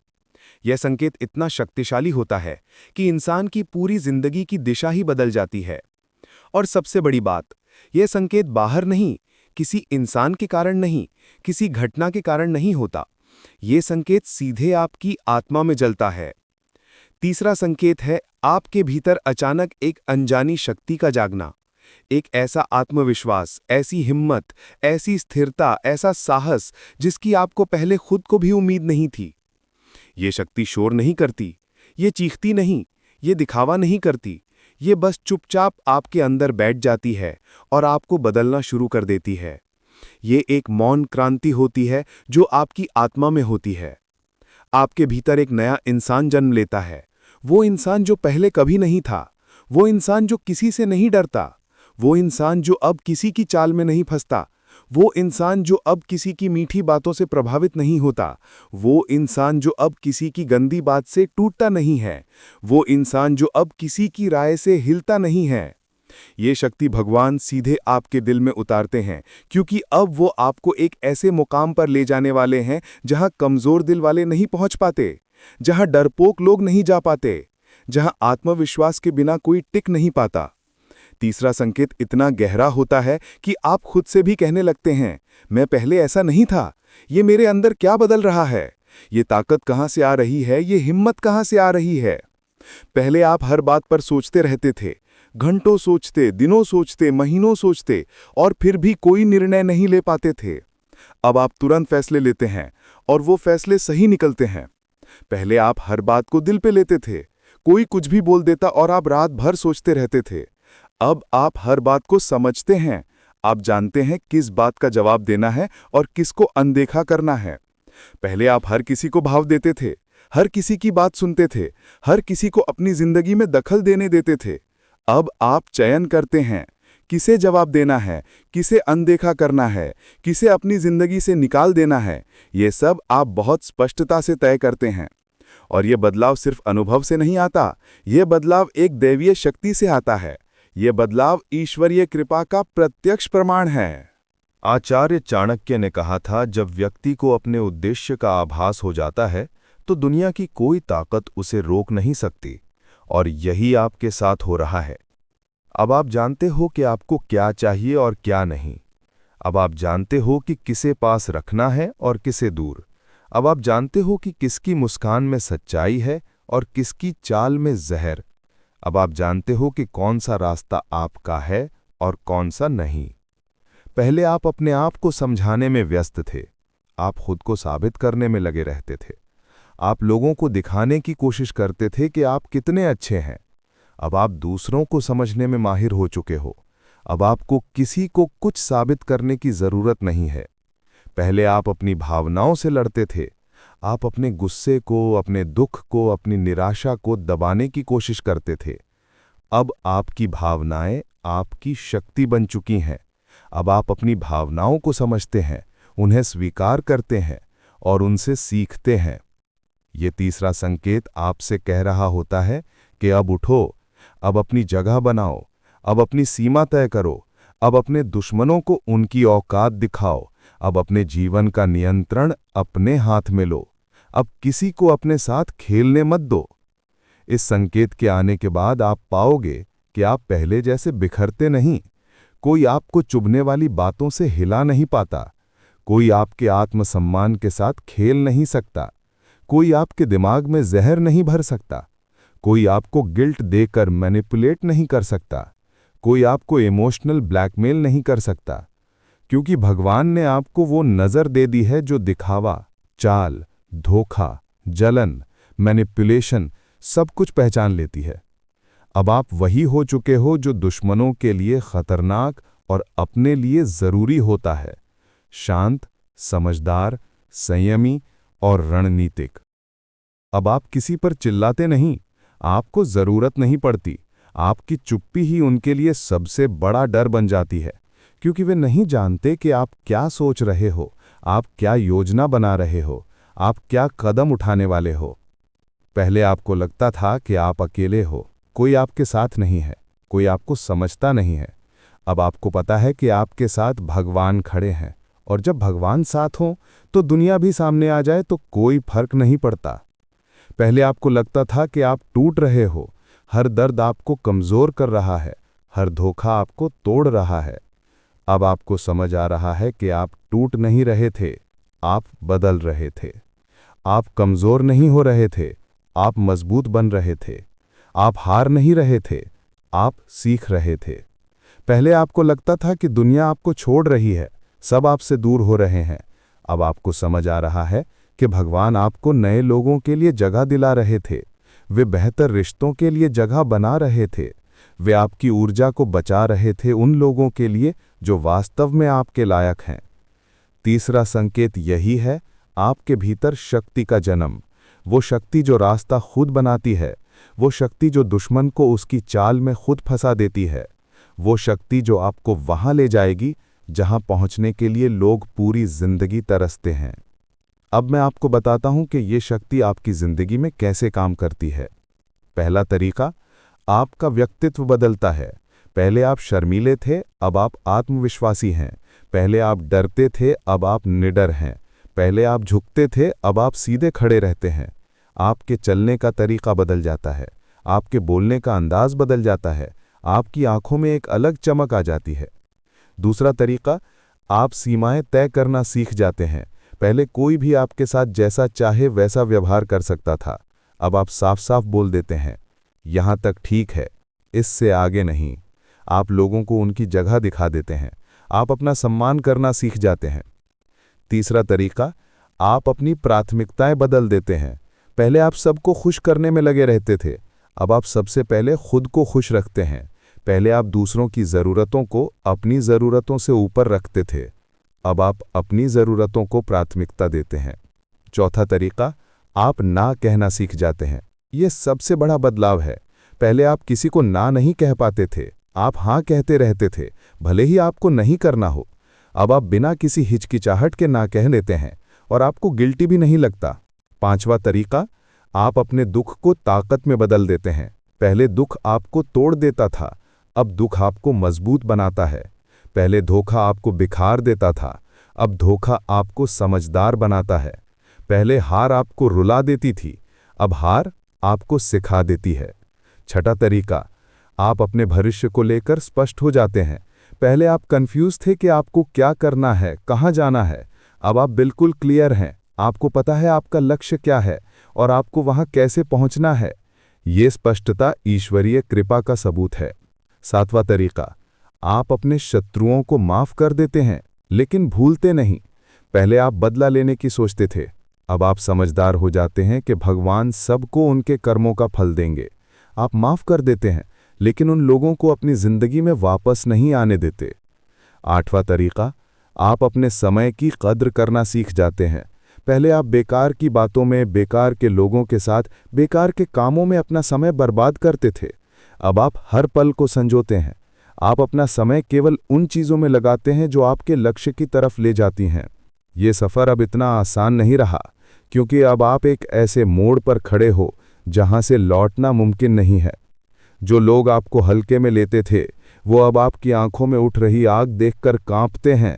यह संकेत इतना शक्तिशाली होता है कि इंसान की पूरी जिंदगी की दिशा ही बदल जाती है। और सबसे बड़ी बात, यह संकेत बाहर नहीं, किसी इंसान के कारण नहीं, किसी घटना के कारण नहीं होता। यह संकेत सीधे आपकी आत्मा में जलता है। तीसरा संकेत है आपके भीतर अचानक एक अनजानी शक्ति का जागना। एक ऐसा आत्मविश्वास, ऐसी हिम्मत, ऐसी स्थिरता, ऐसा साहस जिसकी आपको पहले खुद को भी उम्मीद नहीं थी। ये शक्ति शोर नहीं करती, ये चीखती नहीं, ये दिखावा नहीं करती, ये बस चुपचाप आपके अंदर बैठ जाती है और आपको बदलना शुरू कर देती है। ये एक मौन क्रांति होती है जो आपकी आत्मा में होती है। आपके भीतर एक नया इंसान जन्म लेता है, वो इंसान जो पहले कभी नहीं था, वो इंसान जो किसी से नहीं डरता, वो इंसान जो अब किसी की चाल में नहीं फंसता, वो इंसान जो अब किसी की मीठी बातों से प्रभावित नहीं होता, वो इंसान जो अब किसी की गंदी बात से टूटता नहीं है, वो इंसान जो अब किसी की राय से हिलता नहीं है। ये शक्ति भगवान सीधे आपके दिल में उतारते हैं, क्योंकि अब वो आपको एक ऐसे मुकाम पर ले जाने वाले हैं जहां कमजोर दिल वाले नहीं पहुंच पाते, जहां डरपोक लोग नहीं जा पाते, जहां आत्मविश्वास के बिना कोई टिक नहीं पाता। तीसरा संकेत इतना गहरा होता है कि आप खुद से भी कहने लगते हैं, मैं पहले ऐसा नहीं था, ये मेरे अंदर क्या बदल रहा है, ये ताकत कहां से आ रही है, ये हिम्मत कहां से आ रही है। पहले आप हर बात पर सोचते रहते थे, घंटों सोचते, दिनों सोचते, महीनों सोचते, और फिर भी कोई निर्णय नहीं ले पाते थे। अब आप तुरंत फैसले लेते हैं और वो फैसले सही निकलते हैं। पहले आप हर बात को दिल पे लेते थे, कोई कुछ भी बोल देता और आप रात भर सोचते रहते थे। अब आप हर बात को समझते हैं, आप जानते हैं किस बात का जवाब देना है और किसको अनदेखा करना है। पहले आप हर किसी को भाव देते थे, हर किसी की बात सुनते थे, हर किसी को अपनी जिंदगी में दखल देने देते थे। अब आप चयन करते हैं, किसे जवाब देना है, किसे अनदेखा करना है, किसे अपनी जिंदगी से निकाल देना है। ये सब आप बहुत स्पष्टता से तय करते हैं। और ये बदलाव सिर्फ अनुभव से नहीं आता, ये बदलाव एक दैवीय शक्ति से आता है। ये बदलाव ईश्वरीय कृपा का प्रत्यक्ष प्रमाण है। आचार्य चाणक्य ने कहा था, जब व्यक्ति को अपने उद्देश्य का आभास हो जाता है तो दुनिया की कोई ताकत उसे रोक नहीं सकती, और यही आपके साथ हो रहा है। अब आप जानते हो कि आपको क्या चाहिए और क्या नहीं। अब आप जानते हो कि किसे पास रखना है और किसे दूर। अब आप जानते हो कि किसकी मुस्कान में सच्चाई है और किसकी चाल में जहर। अब आप जानते हो कि कौन सा रास्ता आपका है और कौन सा नहीं। पहले आप अपने आप को समझाने में व्यस्त थे, आप खुद को साबित करने में लगे रहते थे, आप लोगों को दिखाने की कोशिश करते थे कि आप कितने अच्छे हैं। अब आप दूसरों को समझने में माहिर हो चुके हो। अब आपको किसी को कुछ साबित करने की जरूरत नहीं है। पहले आप अपनी भावनाओं से लड़ते थे, आप अपने गुस्से को, अपने दुख को, अपनी निराशा को दबाने की कोशिश करते थे। अब आपकी भावनाएं आपकी शक्ति बन चुकी हैं। अब आप अपनी भावनाओं को समझते हैं, उन्हें स्वीकार करते हैं और उनसे सीखते हैं। ये तीसरा संकेत आपसे कह रहा होता है कि अब उठो, अब अपनी जगह बनाओ, अब अपनी सीमा तय करो, अब अपने दुश्मनों को उनकी औकात दिखाओ, अब अपने जीवन का नियंत्रण अपने हाथ में लो, अब किसी को अपने साथ खेलने मत दो। इस संकेत के आने के बाद आप पाओगे कि आप पहले जैसे बिखरते नहीं, कोई आपको चुभने वाली बातों से हिला नहीं पाता, कोई आपके आत्मसम्मान के साथ खेल नहीं सकता, कोई आपके दिमाग में जहर नहीं भर सकता, कोई आपको गिल्ट देकर मैनिपुलेट नहीं कर सकता, कोई आपको इमोशनल ब्लैकमेल नहीं कर सकता, क्योंकि भगवान ने आपको वो नज़र दे दी है जो दिखावा, चाल, धोखा, जलन, मैनिपुलेशन सब कुछ पहचान लेती है। अब आप वही हो चुके हो जो दुश्मनों के लिए खतरनाक और अपने लिए जरूरी होता है, शांत, समझदार, संयमी और रणनीतिक। अब आप किसी पर चिल्लाते नहीं, आपको जरूरत नहीं पड़ती, आपकी चुप्पी ही उनके लिए सबसे बड़ा डर बन जाती है, क्योंकि वे नहीं जानते कि आप क्या सोच रहे हो, आप क्या योजना बना रहे हो, आप क्या कदम उठाने वाले हो। पहले आपको लगता था कि आप अकेले हो, कोई आपके साथ नहीं है, कोई आपको समझता नहीं है। अब आपको पता है कि आपके साथ भगवान खड़े हैं, और जब भगवान साथ हों तो दुनिया भी सामने आ जाए तो कोई फर्क नहीं पड़ता। पहले आपको लगता था कि आप टूट रहे हो, हर दर्द आपको कमज़ोर कर रहा है, हर धोखा आपको तोड़ रहा है। अब आपको समझ आ रहा है कि आप टूट नहीं रहे थे, आप बदल रहे थे। आप कमज़ोर नहीं हो रहे थे, आप मजबूत बन रहे थे। आप हार नहीं रहे थे, आप सीख रहे थे। पहले आपको लगता था कि दुनिया आपको छोड़ रही है, सब आपसे दूर हो रहे हैं। अब आपको समझ आ रहा है कि भगवान आपको नए लोगों के लिए जगह दिला रहे थे, वे बेहतर रिश्तों के लिए जगह बना रहे थे, वे आपकी ऊर्जा को बचा रहे थे उन लोगों के लिए जो वास्तव में आपके लायक हैं। तीसरा संकेत यही है, आपके भीतर शक्ति का जन्म, वो शक्ति जो रास्ता खुद बनाती है, वो शक्ति जो दुश्मन को उसकी चाल में खुद फंसा देती है, वो शक्ति जो आपको वहां ले जाएगी जहां पहुंचने के लिए लोग पूरी जिंदगी तरसते हैं। अब मैं आपको बताता हूं कि ये शक्ति आपकी जिंदगी में कैसे काम करती है। पहला तरीका, आपका व्यक्तित्व बदलता है। पहले आप शर्मीले थे, अब आप आत्मविश्वासी हैं। पहले आप डरते थे, अब आप निडर हैं। पहले आप झुकते थे, अब आप सीधे खड़े रहते हैं। आपके चलने का तरीका बदल जाता है, आपके बोलने का अंदाज बदल जाता है, आपकी आंखों में एक अलग चमक आ जाती है। दूसरा तरीका, आप सीमाएं तय करना सीख जाते हैं। पहले कोई भी आपके साथ जैसा चाहे वैसा व्यवहार कर सकता था, अब आप साफ साफ बोल देते हैं, यहां तक ठीक है, इससे आगे नहीं। आप लोगों को उनकी जगह दिखा देते हैं, आप अपना सम्मान करना सीख जाते हैं। तीसरा तरीका, आप अपनी प्राथमिकताएं बदल देते हैं। पहले आप सबको खुश करने में लगे रहते थे, अब आप सबसे पहले खुद को खुश रखते हैं। पहले आप दूसरों की ज़रूरतों को अपनी ज़रूरतों से ऊपर रखते थे, अब आप अपनी ज़रूरतों को प्राथमिकता देते हैं। चौथा तरीका, आप ना कहना सीख जाते हैं। ये सबसे बड़ा बदलाव है। पहले आप किसी को ना नहीं कह पाते थे, आप हाँ कहते रहते थे, भले ही आपको नहीं करना हो। अब आप बिना किसी हिचकिचाहट के ना कह देते हैं और आपको गिल्टी भी नहीं लगता। पांचवा तरीका, आप अपने दुख को ताकत में बदल देते हैं। पहले दुख आपको तोड़ देता था, अब दुख आपको मजबूत बनाता है। पहले धोखा आपको बिखार देता था, अब धोखा आपको समझदार बनाता है। पहले हार आपको रुला देती थी, अब हार आपको सिखा देती है। छठा तरीका, आप अपने भविष्य को लेकर स्पष्ट हो जाते हैं। पहले आप कंफ्यूज थे कि आपको क्या करना है, कहाँ जाना है, अब आप बिल्कुल क्लियर हैं। आपको पता है आपका लक्ष्य क्या है और आपको वहां कैसे पहुंचना है। ये स्पष्टता ईश्वरीय कृपा का सबूत है। सातवां तरीका, आप अपने शत्रुओं को माफ कर देते हैं, लेकिन भूलते नहीं। पहले आप बदला लेने की सोचते थे, अब आप समझदार हो जाते हैं कि भगवान सबको उनके कर्मों का फल देंगे। आप माफ कर देते हैं, लेकिन उन लोगों को अपनी जिंदगी में वापस नहीं आने देते। आठवां तरीका, आप अपने समय की कद्र करना सीख जाते हैं। पहले आप बेकार की बातों में, बेकार के लोगों के साथ, बेकार के कामों में अपना समय बर्बाद करते थे, अब आप हर पल को संजोते हैं। आप अपना समय केवल उन चीज़ों में लगाते हैं जो आपके लक्ष्य की तरफ ले जाती हैं। ये सफ़र अब इतना आसान नहीं रहा, क्योंकि अब आप एक ऐसे मोड़ पर खड़े हो जहां से लौटना मुमकिन नहीं है। जो लोग आपको हल्के में लेते थे, वो अब आपकी आंखों में उठ रही आग देखकर कांपते हैं।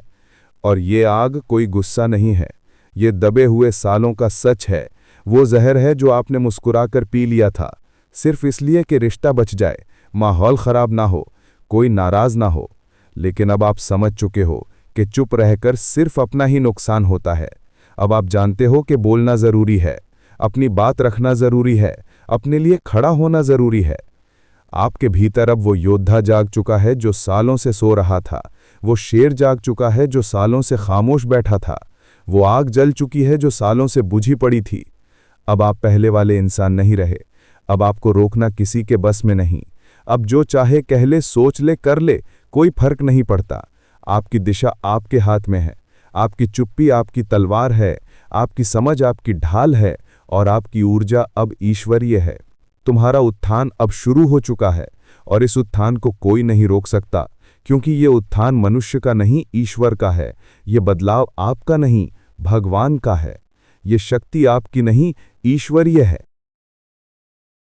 और ये आग कोई गुस्सा नहीं है, ये दबे हुए सालों का सच है। वो जहर है जो आपने मुस्कुराकर पी लिया था, सिर्फ इसलिए कि रिश्ता बच जाए, माहौल खराब ना हो, कोई नाराज ना हो। लेकिन अब आप समझ चुके हो कि चुप रहकर सिर्फ अपना ही नुकसान होता है। अब आप जानते हो कि बोलना ज़रूरी है, अपनी बात रखना ज़रूरी है, अपने लिए खड़ा होना ज़रूरी है। आपके भीतर अब वो योद्धा जाग चुका है जो सालों से सो रहा था, वो शेर जाग चुका है जो सालों से खामोश बैठा था, वो आग जल चुकी है जो सालों से बुझी पड़ी थी। अब आप पहले वाले इंसान नहीं रहे। अब आपको रोकना किसी के बस में नहीं। अब जो चाहे कह ले, सोच ले, कर ले, कोई फर्क नहीं पड़ता। आपकी दिशा आपके हाथ में है। आपकी चुप्पी आपकी तलवार है, आपकी समझ आपकी ढाल है, और आपकी ऊर्जा अब ईश्वरीय है। तुम्हारा उत्थान अब शुरू हो चुका है, और इस उत्थान को कोई नहीं रोक सकता, क्योंकि ये उत्थान मनुष्य का नहीं, ईश्वर का है। ये बदलाव आपका नहीं, भगवान का है। ये शक्ति आपकी नहीं, ईश्वरीय है।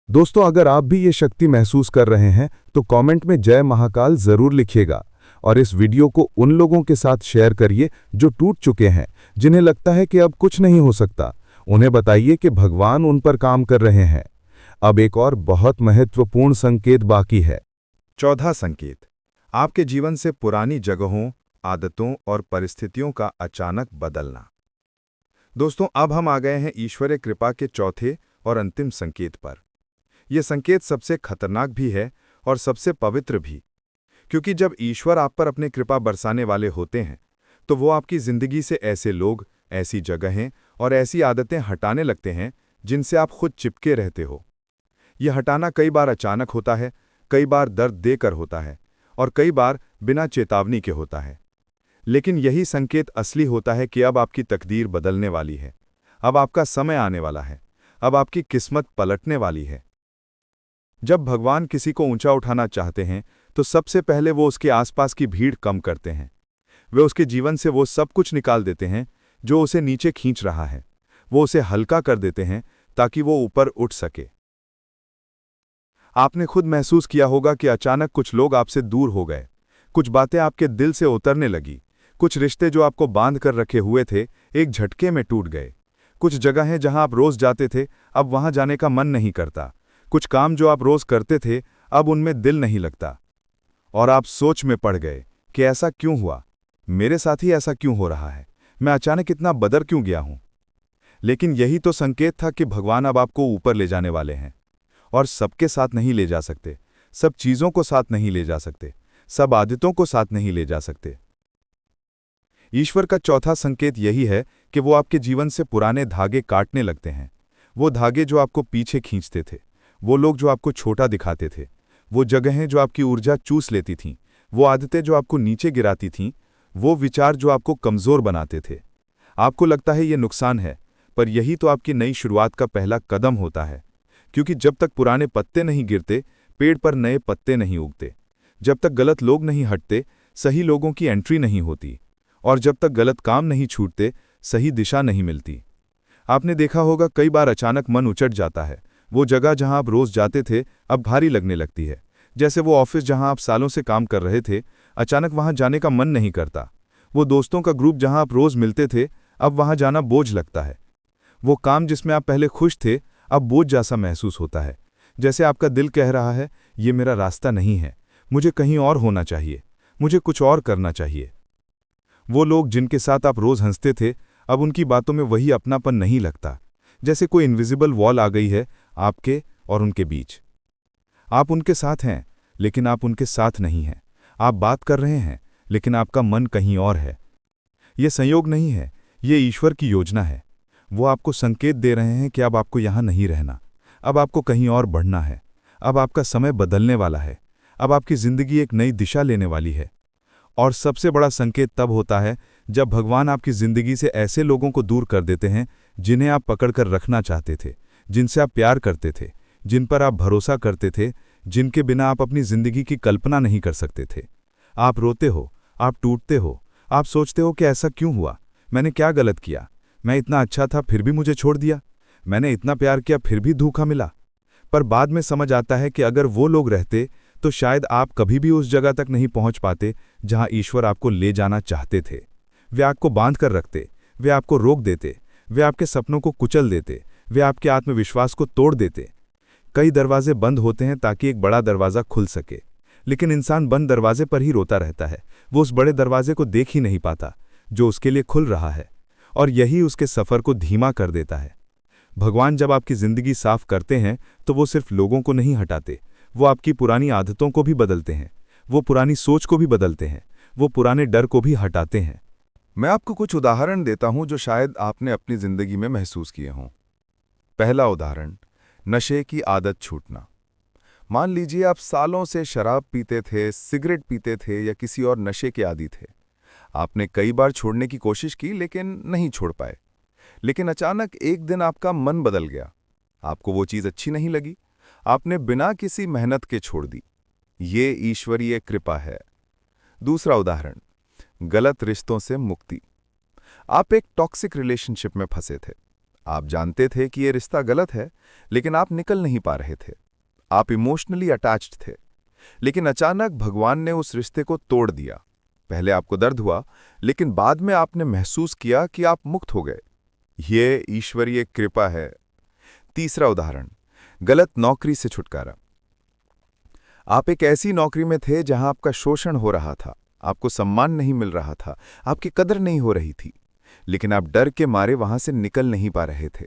दोस्तों, अगर आप भी ये शक्ति महसूस कर रहे हैं तो कमेंट में जय महाकाल जरूर लिखिएगा, और इस वीडियो को उन लोगों के साथ शेयर करिए जो टूट चुके हैं, जिन्हें लगता है कि अब कुछ नहीं हो सकता। उन्हें बताइए कि भगवान उन पर काम कर रहे हैं। अब एक और बहुत महत्वपूर्ण संकेत बाकी है। चौथा संकेत, आपके जीवन से पुरानी जगहों, आदतों और परिस्थितियों का अचानक बदलना। दोस्तों, अब हम आ गए हैं ईश्वरीय कृपा के चौथे और अंतिम संकेत पर। यह संकेत सबसे खतरनाक भी है और सबसे पवित्र भी, क्योंकि जब ईश्वर आप पर अपनी कृपा बरसाने वाले होते हैं तो वो आपकी जिंदगी से ऐसे लोग, ऐसी जगहें और ऐसी आदतें हटाने लगते हैं जिनसे आप खुद चिपके रहते हो। यह हटाना कई बार अचानक होता है, कई बार दर्द देकर होता है, और कई बार बिना चेतावनी के होता है। लेकिन यही संकेत असली होता है कि अब आपकी तकदीर बदलने वाली है, अब आपका समय आने वाला है, अब आपकी किस्मत पलटने वाली है। जब भगवान किसी को ऊंचा उठाना चाहते हैं तो सबसे पहले वो उसके आसपास की भीड़ कम करते हैं। वे उसके जीवन से वो सब कुछ निकाल देते हैं जो उसे नीचे खींच रहा है। वो उसे हल्का कर देते हैं ताकि वो ऊपर उठ सके। आपने खुद महसूस किया होगा कि अचानक कुछ लोग आपसे दूर हो गए, कुछ बातें आपके दिल से उतरने लगी, कुछ रिश्ते जो आपको बांध कर रखे हुए थे एक झटके में टूट गए, कुछ जगहें जहां आप रोज जाते थे अब वहां जाने का मन नहीं करता, कुछ काम जो आप रोज करते थे अब उनमें दिल नहीं लगता, और आप सोच में पड़ गए कि ऐसा क्यों हुआ, मेरे साथ ही ऐसा क्यों हो रहा है, मैं अचानक इतना बदल क्यों गया हूं। लेकिन यही तो संकेत था कि भगवान अब आपको ऊपर ले जाने वाले हैं। और सबके साथ नहीं ले जा सकते, सब चीजों को साथ नहीं ले जा सकते, सब आदतों को साथ नहीं ले जा सकते। ईश्वर का चौथा संकेत यही है कि वो आपके जीवन से पुराने धागे काटने लगते हैं। वो धागे जो आपको पीछे खींचते थे, वो लोग जो आपको छोटा दिखाते थे, वो जगहें जो आपकी ऊर्जा चूस लेती थीं, वो आदतें जो आपको नीचे गिराती थीं, वो विचार जो आपको कमजोर बनाते थे। आपको लगता है ये नुकसान है, पर यही तो आपकी नई शुरुआत का पहला कदम होता है। क्योंकि जब तक पुराने पत्ते नहीं गिरते, पेड़ पर नए पत्ते नहीं उगते। जब तक गलत लोग नहीं हटते, सही लोगों की एंट्री नहीं होती। और जब तक गलत काम नहीं छूटते, सही दिशा नहीं मिलती। आपने देखा होगा कई बार अचानक मन उचट जाता है। वो जगह जहां आप रोज जाते थे अब भारी लगने लगती है। जैसे वो ऑफिस जहां आप सालों से काम कर रहे थे, अचानक वहां जाने का मन नहीं करता। वो दोस्तों का ग्रुप जहां आप रोज मिलते थे, अब वहां जाना बोझ लगता है। वो काम जिसमें आप पहले खुश थे, अब बोझ जैसा महसूस होता है। जैसे आपका दिल कह रहा है, ये मेरा रास्ता नहीं है, मुझे कहीं और होना चाहिए, मुझे कुछ और करना चाहिए। वो लोग जिनके साथ आप रोज हंसते थे, अब उनकी बातों में वही अपनापन नहीं लगता। जैसे कोई इनविजिबल वॉल आ गई है आपके और उनके बीच। आप उनके साथ हैं, लेकिन आप उनके साथ नहीं हैं। आप बात कर रहे हैं, लेकिन आपका मन कहीं और है। ये संयोग नहीं है, ये ईश्वर की योजना है। वो आपको संकेत दे रहे हैं कि अब आपको यहाँ नहीं रहना, अब आपको कहीं और बढ़ना है। अब आपका समय बदलने वाला है, अब आपकी जिंदगी एक नई दिशा लेने वाली है। और सबसे बड़ा संकेत तब होता है जब भगवान आपकी जिंदगी से ऐसे लोगों को दूर कर देते हैं जिन्हें आप पकड़कर रखना चाहते थे, जिनसे आप प्यार करते थे, जिन पर आप भरोसा करते थे, जिनके बिना आप अपनी जिंदगी की कल्पना नहीं कर सकते थे। आप रोते हो, आप टूटते हो, आप सोचते हो कि ऐसा क्यों हुआ, मैंने क्या गलत किया? मैं इतना अच्छा था फिर भी मुझे छोड़ दिया। मैंने इतना प्यार किया फिर भी धोखा मिला। पर बाद में समझ आता है कि अगर वो लोग रहते तो शायद आप कभी भी उस जगह तक नहीं पहुंच पाते जहां ईश्वर आपको ले जाना चाहते थे। वे आपको बांध कर रखते, वे आपको रोक देते, वे आपके सपनों को कुचल देते, वे आपके आत्मविश्वास को तोड़ देते। कई दरवाजे बंद होते हैं ताकि एक बड़ा दरवाज़ा खुल सके, लेकिन इंसान बंद दरवाजे पर ही रोता रहता है। वो उस बड़े दरवाजे को देख ही नहीं पाता जो उसके लिए खुल रहा है, और यही उसके सफ़र को धीमा कर देता है। भगवान जब आपकी ज़िंदगी साफ करते हैं तो वो सिर्फ लोगों को नहीं हटाते, वो आपकी पुरानी आदतों को भी बदलते हैं, वो पुरानी सोच को भी बदलते हैं, वो पुराने डर को भी हटाते हैं। मैं आपको कुछ उदाहरण देता हूं जो शायद आपने अपनी जिंदगी में महसूस किए हों। पहला उदाहरण, नशे की आदत छूटना। मान लीजिए आप सालों से शराब पीते थे, सिगरेट पीते थे या किसी और नशे के आदी थे। आपने कई बार छोड़ने की कोशिश की लेकिन नहीं छोड़ पाए। लेकिन अचानक एक दिन आपका मन बदल गया, आपको वो चीज़ अच्छी नहीं लगी, आपने बिना किसी मेहनत के छोड़ दी। ये ईश्वरीय कृपा है। दूसरा उदाहरण, गलत रिश्तों से मुक्ति। आप एक टॉक्सिक रिलेशनशिप में फंसे थे। आप जानते थे कि ये रिश्ता गलत है, लेकिन आप निकल नहीं पा रहे थे। आप इमोशनली अटैच्ड थे, लेकिन अचानक भगवान ने उस रिश्ते को तोड़ दिया। पहले आपको दर्द हुआ, लेकिन बाद में आपने महसूस किया कि आप मुक्त हो गए। ये ईश्वरीय कृपा है। तीसरा उदाहरण, गलत नौकरी से छुटकारा। आप एक ऐसी नौकरी में थे जहां आपका शोषण हो रहा था, आपको सम्मान नहीं मिल रहा था, आपकी कदर नहीं हो रही थी, लेकिन आप डर के मारे वहां से निकल नहीं पा रहे थे।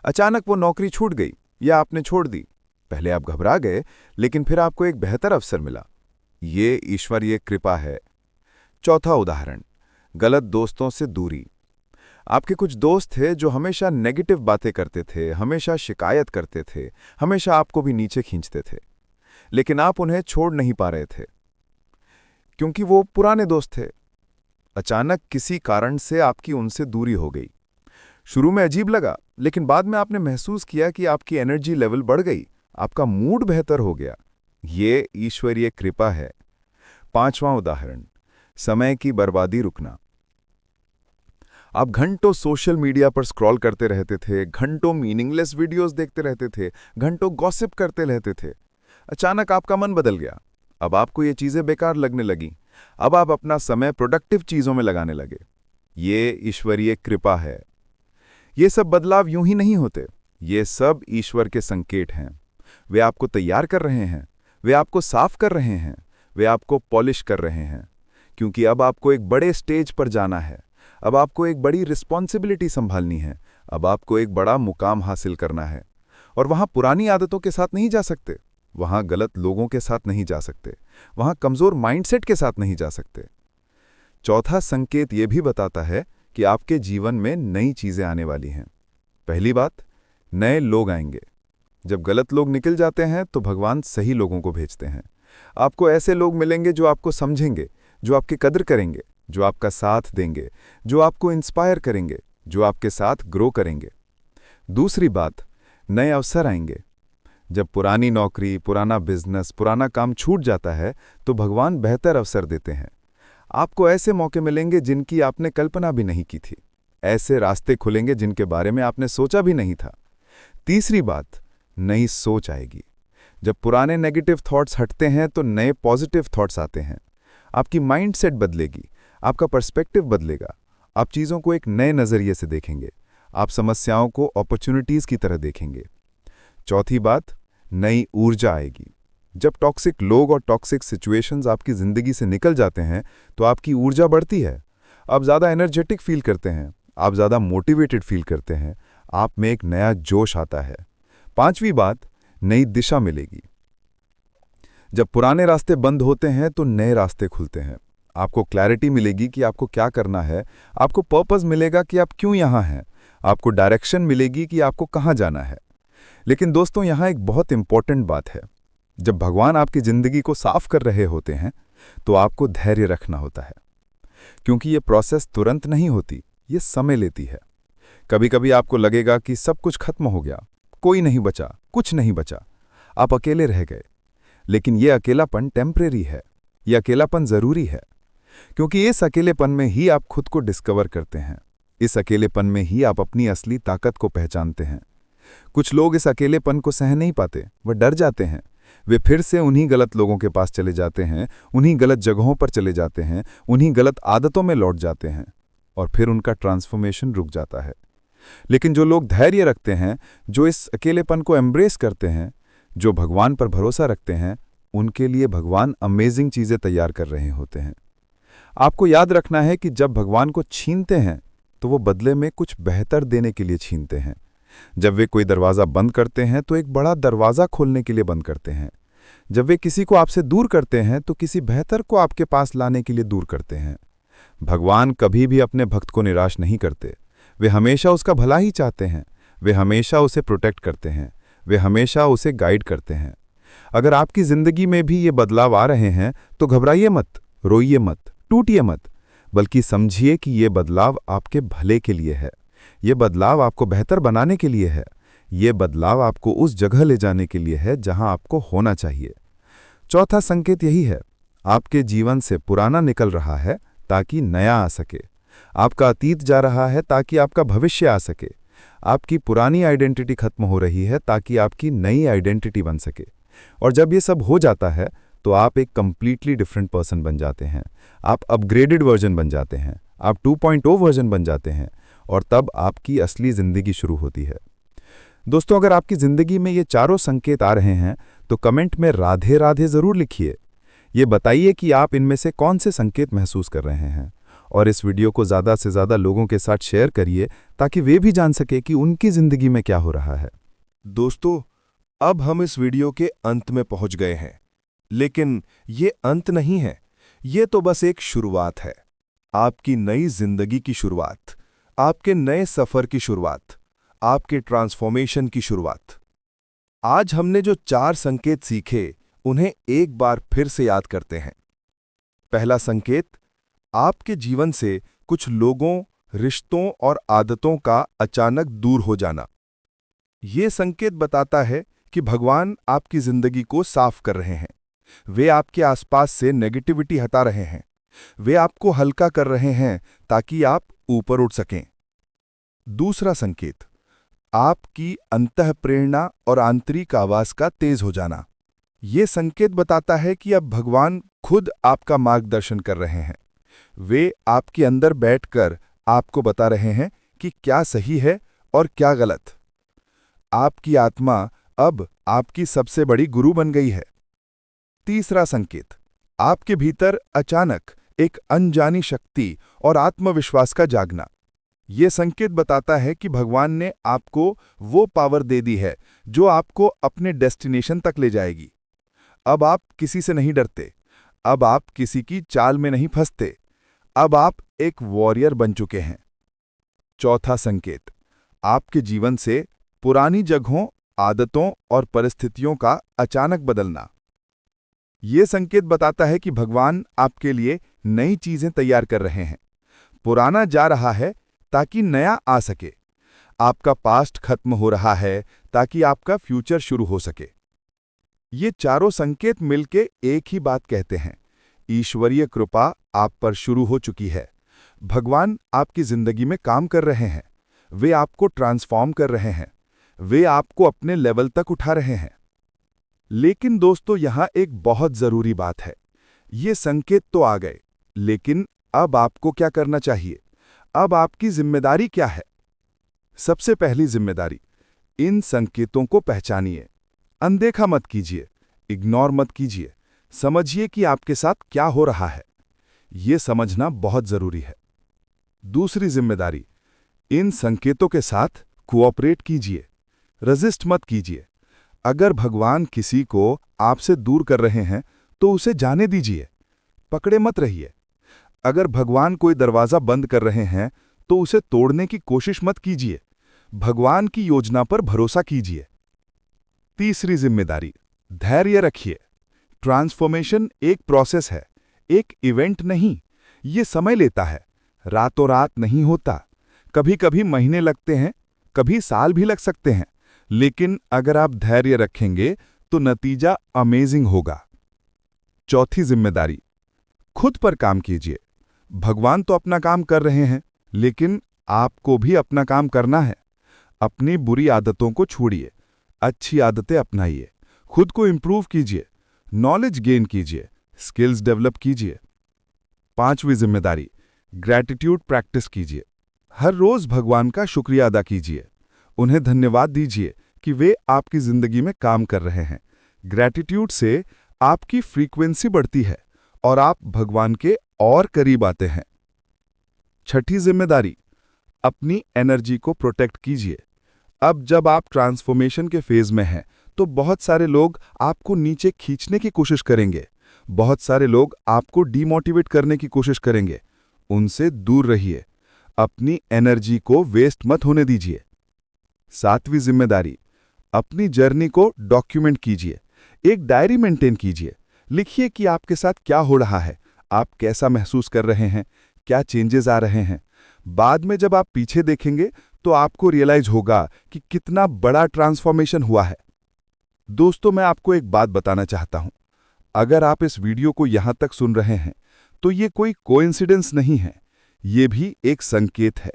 अचानक वो नौकरी छूट गई या आपने छोड़ दी। पहले आप घबरा गए, लेकिन फिर आपको एक बेहतर अवसर मिला। ये ईश्वरीय कृपा है। चौथा उदाहरण, गलत दोस्तों से दूरी। आपके कुछ दोस्त थे जो हमेशा नेगेटिव बातें करते थे, हमेशा शिकायत करते थे, हमेशा आपको भी नीचे खींचते थे, लेकिन आप उन्हें छोड़ नहीं पा रहे थे क्योंकि वो पुराने दोस्त थे। अचानक किसी कारण से आपकी उनसे दूरी हो गई। शुरू में अजीब लगा, लेकिन बाद में आपने महसूस किया कि आपकी एनर्जी लेवल बढ़ गई, आपका मूड बेहतर हो गया। ये ईश्वरीय कृपा है। पांचवां उदाहरण, समय की बर्बादी रुकना। आप घंटों सोशल मीडिया पर स्क्रॉल करते रहते थे, घंटों मीनिंगलेस वीडियोस देखते रहते थे, घंटों गॉसिप करते रहते थे। अचानक आपका मन बदल गया। अब आपको ये चीज़ें बेकार लगने लगी। अब आप अपना समय प्रोडक्टिव चीज़ों में लगाने लगे। ये ईश्वरीय कृपा है। ये सब बदलाव यूं ही नहीं होते, ये सब ईश्वर के संकेत हैं। वे आपको तैयार कर रहे हैं, वे आपको साफ कर रहे हैं, वे आपको पॉलिश कर रहे हैं, क्योंकि अब आपको एक बड़े स्टेज पर जाना है। अब आपको एक बड़ी रिस्पॉन्सिबिलिटी संभालनी है। अब आपको एक बड़ा मुकाम हासिल करना है, और वहां पुरानी आदतों के साथ नहीं जा सकते, वहां गलत लोगों के साथ नहीं जा सकते, वहां कमजोर माइंडसेट के साथ नहीं जा सकते। चौथा संकेत यह भी बताता है कि आपके जीवन में नई चीजें आने वाली हैं। पहली बात, नए लोग आएंगे। जब गलत लोग निकल जाते हैं तो भगवान सही लोगों को भेजते हैं। आपको ऐसे लोग मिलेंगे जो आपको समझेंगे, जो आपकी कदर करेंगे, जो आपका साथ देंगे, जो आपको इंस्पायर करेंगे, जो आपके साथ ग्रो करेंगे। दूसरी बात, नए अवसर आएंगे। जब पुरानी नौकरी, पुराना बिजनेस, पुराना काम छूट जाता है तो भगवान बेहतर अवसर देते हैं। आपको ऐसे मौके मिलेंगे जिनकी आपने कल्पना भी नहीं की थी। ऐसे रास्ते खुलेंगे जिनके बारे में आपने सोचा भी नहीं था। तीसरी बात, नई सोच आएगी। जब पुराने नेगेटिव थॉट्स हटते हैं तो नए पॉजिटिव थॉट्स आते हैं। आपकी माइंडसेट बदलेगी, आपका पर्सपेक्टिव बदलेगा। आप चीज़ों को एक नए नज़रिए से देखेंगे। आप समस्याओं को अपॉर्चुनिटीज़ की तरह देखेंगे। चौथी बात, नई ऊर्जा आएगी। जब टॉक्सिक लोग और टॉक्सिक सिचुएशंस आपकी ज़िंदगी से निकल जाते हैं तो आपकी ऊर्जा बढ़ती है। आप ज़्यादा एनर्जेटिक फील करते हैं, आप ज़्यादा मोटिवेटेड फील करते हैं, आप में एक नया जोश आता है। पांचवी बात, नई दिशा मिलेगी। जब पुराने रास्ते बंद होते हैं तो नए रास्ते खुलते हैं। आपको क्लैरिटी मिलेगी कि आपको क्या करना है, आपको पर्पस मिलेगा कि आप क्यों यहाँ हैं, आपको डायरेक्शन मिलेगी कि आपको कहाँ जाना है। लेकिन दोस्तों, यहाँ एक बहुत इंपॉर्टेंट बात है। जब भगवान आपकी ज़िंदगी को साफ कर रहे होते हैं तो आपको धैर्य रखना होता है, क्योंकि ये प्रोसेस तुरंत नहीं होती, ये समय लेती है। कभी कभी आपको लगेगा कि सब कुछ खत्म हो गया, कोई नहीं बचा, कुछ नहीं बचा, आप अकेले रह गए। लेकिन ये अकेलापन टेम्परेरी है, ये अकेलापन ज़रूरी है, क्योंकि इस अकेलेपन में ही आप खुद को डिस्कवर करते हैं, इस अकेलेपन में ही आप अपनी असली ताकत को पहचानते हैं। कुछ लोग इस अकेलेपन को सह नहीं पाते, वह डर जाते हैं। वे फिर से उन्हीं गलत लोगों के पास चले जाते हैं, उन्हीं गलत जगहों पर चले जाते हैं, उन्हीं गलत आदतों में लौट जाते हैं, और फिर उनका ट्रांसफॉर्मेशन रुक जाता है। लेकिन जो लोग धैर्य रखते हैं, जो इस अकेलेपन को एम्ब्रेस करते हैं, जो भगवान पर भरोसा रखते हैं, उनके लिए भगवान अमेजिंग चीज़ें तैयार कर रहे होते हैं। आपको याद रखना है कि जब भगवान को छीनते हैं तो वो बदले में कुछ बेहतर देने के लिए छीनते हैं। जब वे कोई दरवाज़ा बंद करते हैं तो एक बड़ा दरवाज़ा खोलने के लिए बंद करते हैं। जब वे किसी को आपसे दूर करते हैं तो किसी बेहतर को आपके पास लाने के लिए दूर करते हैं। भगवान कभी भी अपने भक्त को निराश नहीं करते। वे हमेशा उसका भला ही चाहते हैं। वे हमेशा उसे प्रोटेक्ट करते हैं। वे हमेशा उसे गाइड करते हैं। अगर आपकी ज़िंदगी में भी ये बदलाव आ रहे हैं तो घबराइए मत, रोइए मत, टूटिए मत, बल्कि समझिए कि ये बदलाव आपके भले के लिए है। ये बदलाव आपको बेहतर बनाने के लिए है। ये बदलाव आपको उस जगह ले जाने के लिए है जहां आपको होना चाहिए। चौथा संकेत यही है, आपके जीवन से पुराना निकल रहा है ताकि नया आ सके। आपका अतीत जा रहा है ताकि आपका भविष्य आ सके। आपकी पुरानी आइडेंटिटी खत्म हो रही है ताकि आपकी नई आइडेंटिटी बन सके। और जब ये सब हो जाता है तो आप एक कंप्लीटली डिफरेंट पर्सन बन जाते हैं। आप अपग्रेडेड वर्जन बन जाते हैं। आप 2.0 वर्जन बन जाते हैं, और तब आपकी असली ज़िंदगी शुरू होती है। दोस्तों, अगर आपकी ज़िंदगी में ये चारों संकेत आ रहे हैं तो कमेंट में राधे राधे ज़रूर लिखिए। ये बताइए कि आप इनमें से कौन से संकेत महसूस कर रहे हैं, और इस वीडियो को ज़्यादा से ज़्यादा लोगों के साथ शेयर करिए ताकि वे भी जान सके कि उनकी ज़िंदगी में क्या हो रहा है। दोस्तों, अब हम इस वीडियो के अंत में पहुंच गए हैं, लेकिन ये अंत नहीं है। ये तो बस एक शुरुआत है। आपकी नई जिंदगी की शुरुआत, आपके नए सफर की शुरुआत, आपके ट्रांसफॉर्मेशन की शुरुआत। आज हमने जो 4 संकेत सीखे, उन्हें एक बार फिर से याद करते हैं। पहला संकेत, आपके जीवन से कुछ लोगों, रिश्तों और आदतों का अचानक दूर हो जाना। ये संकेत बताता है कि भगवान आपकी जिंदगी को साफ कर रहे हैं। वे आपके आसपास से नेगेटिविटी हटा रहे हैं। वे आपको हल्का कर रहे हैं ताकि आप ऊपर उठ सकें। दूसरा संकेत, आपकी अंतःप्रेरणा और आंतरिक आवाज का तेज हो जाना। ये संकेत बताता है कि अब भगवान खुद आपका मार्गदर्शन कर रहे हैं। वे आपके अंदर बैठकर आपको बता रहे हैं कि क्या सही है और क्या गलत। आपकी आत्मा अब आपकी सबसे बड़ी गुरु बन गई है। तीसरा संकेत, आपके भीतर अचानक एक अनजानी शक्ति और आत्मविश्वास का जागना। ये संकेत बताता है कि भगवान ने आपको वो पावर दे दी है जो आपको अपने डेस्टिनेशन तक ले जाएगी। अब आप किसी से नहीं डरते। अब आप किसी की चाल में नहीं फंसते। अब आप एक वॉरियर बन चुके हैं। चौथा संकेत, आपके जीवन से पुरानी जगहों, आदतों और परिस्थितियों का अचानक बदलना। ये संकेत बताता है कि भगवान आपके लिए नई चीजें तैयार कर रहे हैं। पुराना जा रहा है ताकि नया आ सके। आपका पास्ट खत्म हो रहा है ताकि आपका फ्यूचर शुरू हो सके। ये चारों संकेत मिलके एक ही बात कहते हैं, ईश्वरीय कृपा आप पर शुरू हो चुकी है। भगवान आपकी जिंदगी में काम कर रहे हैं। वे आपको ट्रांसफॉर्म कर रहे हैं। वे आपको अपने लेवल तक उठा रहे हैं। लेकिन दोस्तों, यहां एक बहुत जरूरी बात है। ये संकेत तो आ गए, लेकिन अब आपको क्या करना चाहिए? अब आपकी जिम्मेदारी क्या है? सबसे पहली जिम्मेदारी, इन संकेतों को पहचानिए। अनदेखा मत कीजिए, इग्नोर मत कीजिए। समझिए कि आपके साथ क्या हो रहा है। ये समझना बहुत जरूरी है। दूसरी जिम्मेदारी, इन संकेतों के साथ कोऑपरेट कीजिए, रेजिस्ट मत कीजिए। अगर भगवान किसी को आपसे दूर कर रहे हैं तो उसे जाने दीजिए, पकड़े मत रहिए। अगर भगवान कोई दरवाजा बंद कर रहे हैं तो उसे तोड़ने की कोशिश मत कीजिए। भगवान की योजना पर भरोसा कीजिए। तीसरी जिम्मेदारी, धैर्य रखिए। ट्रांसफॉर्मेशन एक प्रोसेस है, एक इवेंट नहीं। ये समय लेता है, रातों रात नहीं होता। कभी कभी महीने लगते हैं, कभी साल भी लग सकते हैं, लेकिन अगर आप धैर्य रखेंगे तो नतीजा अमेजिंग होगा। चौथी जिम्मेदारी, खुद पर काम कीजिए। भगवान तो अपना काम कर रहे हैं, लेकिन आपको भी अपना काम करना है। अपनी बुरी आदतों को छोड़िए, अच्छी आदतें अपनाइए, खुद को इंप्रूव कीजिए, नॉलेज गेन कीजिए, स्किल्स डेवलप कीजिए। 5वीं जिम्मेदारी, ग्रैटिट्यूड प्रैक्टिस कीजिए। हर रोज भगवान का शुक्रिया अदा कीजिए। उन्हें धन्यवाद दीजिए कि वे आपकी जिंदगी में काम कर रहे हैं। ग्रैटिट्यूड से आपकी फ्रीक्वेंसी बढ़ती है और आप भगवान के और करीब आते हैं। 6ठी जिम्मेदारी, अपनी एनर्जी को प्रोटेक्ट कीजिए। अब जब आप ट्रांसफॉर्मेशन के फेज में हैं, तो बहुत सारे लोग आपको नीचे खींचने की कोशिश करेंगे, बहुत सारे लोग आपको डीमोटिवेट करने की कोशिश करेंगे। उनसे दूर रहिए, अपनी एनर्जी को वेस्ट मत होने दीजिए। 7वीं जिम्मेदारी, अपनी जर्नी को डॉक्यूमेंट कीजिए। एक डायरी मेंटेन कीजिए। लिखिए कि आपके साथ क्या हो रहा है, आप कैसा महसूस कर रहे हैं, क्या चेंजेस आ रहे हैं। बाद में जब आप पीछे देखेंगे तो आपको रियलाइज होगा कि कितना बड़ा ट्रांसफॉर्मेशन हुआ है। दोस्तों, मैं आपको एक बात बताना चाहता हूं। अगर आप इस वीडियो को यहां तक सुन रहे हैं तो ये कोई कोइंसिडेंस नहीं है, ये भी एक संकेत है।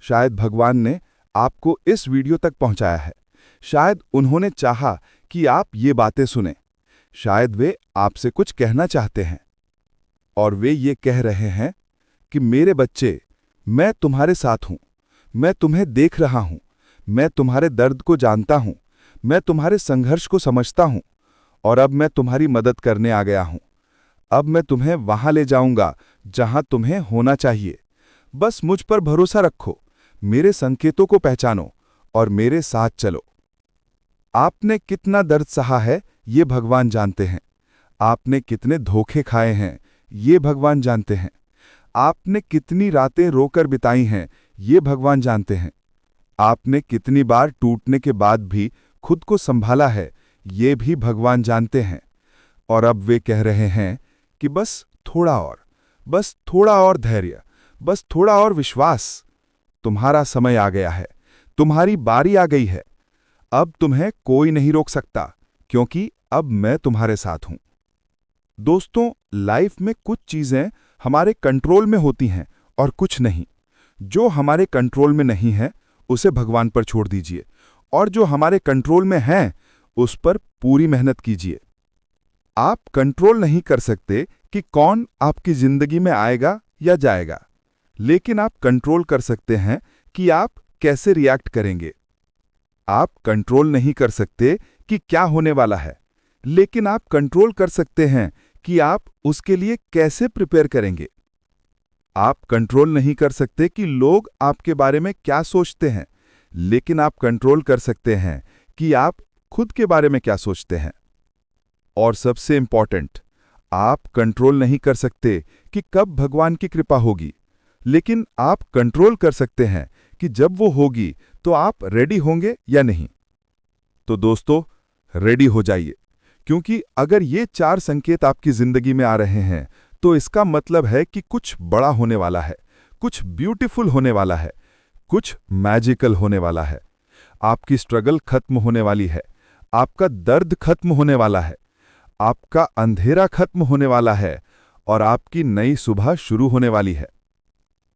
शायद भगवान ने आपको इस वीडियो तक पहुंचाया है। शायद उन्होंने चाहा कि आप ये बातें सुनें। शायद वे आपसे कुछ कहना चाहते हैं और वे ये कह रहे हैं कि मेरे बच्चे, मैं तुम्हारे साथ हूं, मैं तुम्हें देख रहा हूं, मैं तुम्हारे दर्द को जानता हूं, मैं तुम्हारे संघर्ष को समझता हूं और अब मैं तुम्हारी मदद करने आ गया हूं। अब मैं तुम्हें वहां ले जाऊंगा जहां तुम्हें होना चाहिए। बस मुझ पर भरोसा रखो, मेरे संकेतों को पहचानो और मेरे साथ चलो। आपने कितना दर्द सहा है, ये भगवान जानते हैं। आपने कितने धोखे खाए हैं, ये भगवान जानते हैं। आपने कितनी रातें रोकर बिताई हैं, ये भगवान जानते हैं। आपने कितनी बार टूटने के बाद भी खुद को संभाला है, ये भी भगवान जानते हैं। और अब वे कह रहे हैं कि बस थोड़ा और, बस थोड़ा और धैर्य, बस थोड़ा और विश्वास। तुम्हारा समय आ गया है, तुम्हारी बारी आ गई है। अब तुम्हें कोई नहीं रोक सकता, क्योंकि अब मैं तुम्हारे साथ हूं। दोस्तों, लाइफ में कुछ चीजें हमारे कंट्रोल में होती हैं और कुछ नहीं। जो हमारे कंट्रोल में नहीं है उसे भगवान पर छोड़ दीजिए, और जो हमारे कंट्रोल में है उस पर पूरी मेहनत कीजिए। आप कंट्रोल नहीं कर सकते कि कौन आपकी जिंदगी में आएगा या जाएगा, लेकिन आप कंट्रोल कर सकते हैं कि आप कैसे रिएक्ट करेंगे। आप कंट्रोल नहीं कर सकते कि क्या होने वाला है, लेकिन आप कंट्रोल कर सकते हैं कि आप उसके लिए कैसे प्रिपेयर करेंगे। आप कंट्रोल नहीं कर सकते कि लोग आपके बारे में क्या सोचते हैं, लेकिन आप कंट्रोल कर सकते हैं कि आप खुद के बारे में क्या सोचते हैं। और सबसे इंपॉर्टेंट, आप कंट्रोल नहीं कर सकते कि कब भगवान की कृपा होगी, लेकिन आप कंट्रोल कर सकते हैं कि जब वो होगी तो आप रेडी होंगे या नहीं। तो दोस्तों, रेडी हो जाइए, क्योंकि अगर ये 4 संकेत आपकी जिंदगी में आ रहे हैं तो इसका मतलब है कि कुछ बड़ा होने वाला है, कुछ ब्यूटीफुल होने वाला है, कुछ मैजिकल होने वाला है। आपकी स्ट्रगल खत्म होने वाली है, आपका दर्द खत्म होने वाला है, आपका अंधेरा खत्म होने वाला है और आपकी नई सुबह शुरू होने वाली है।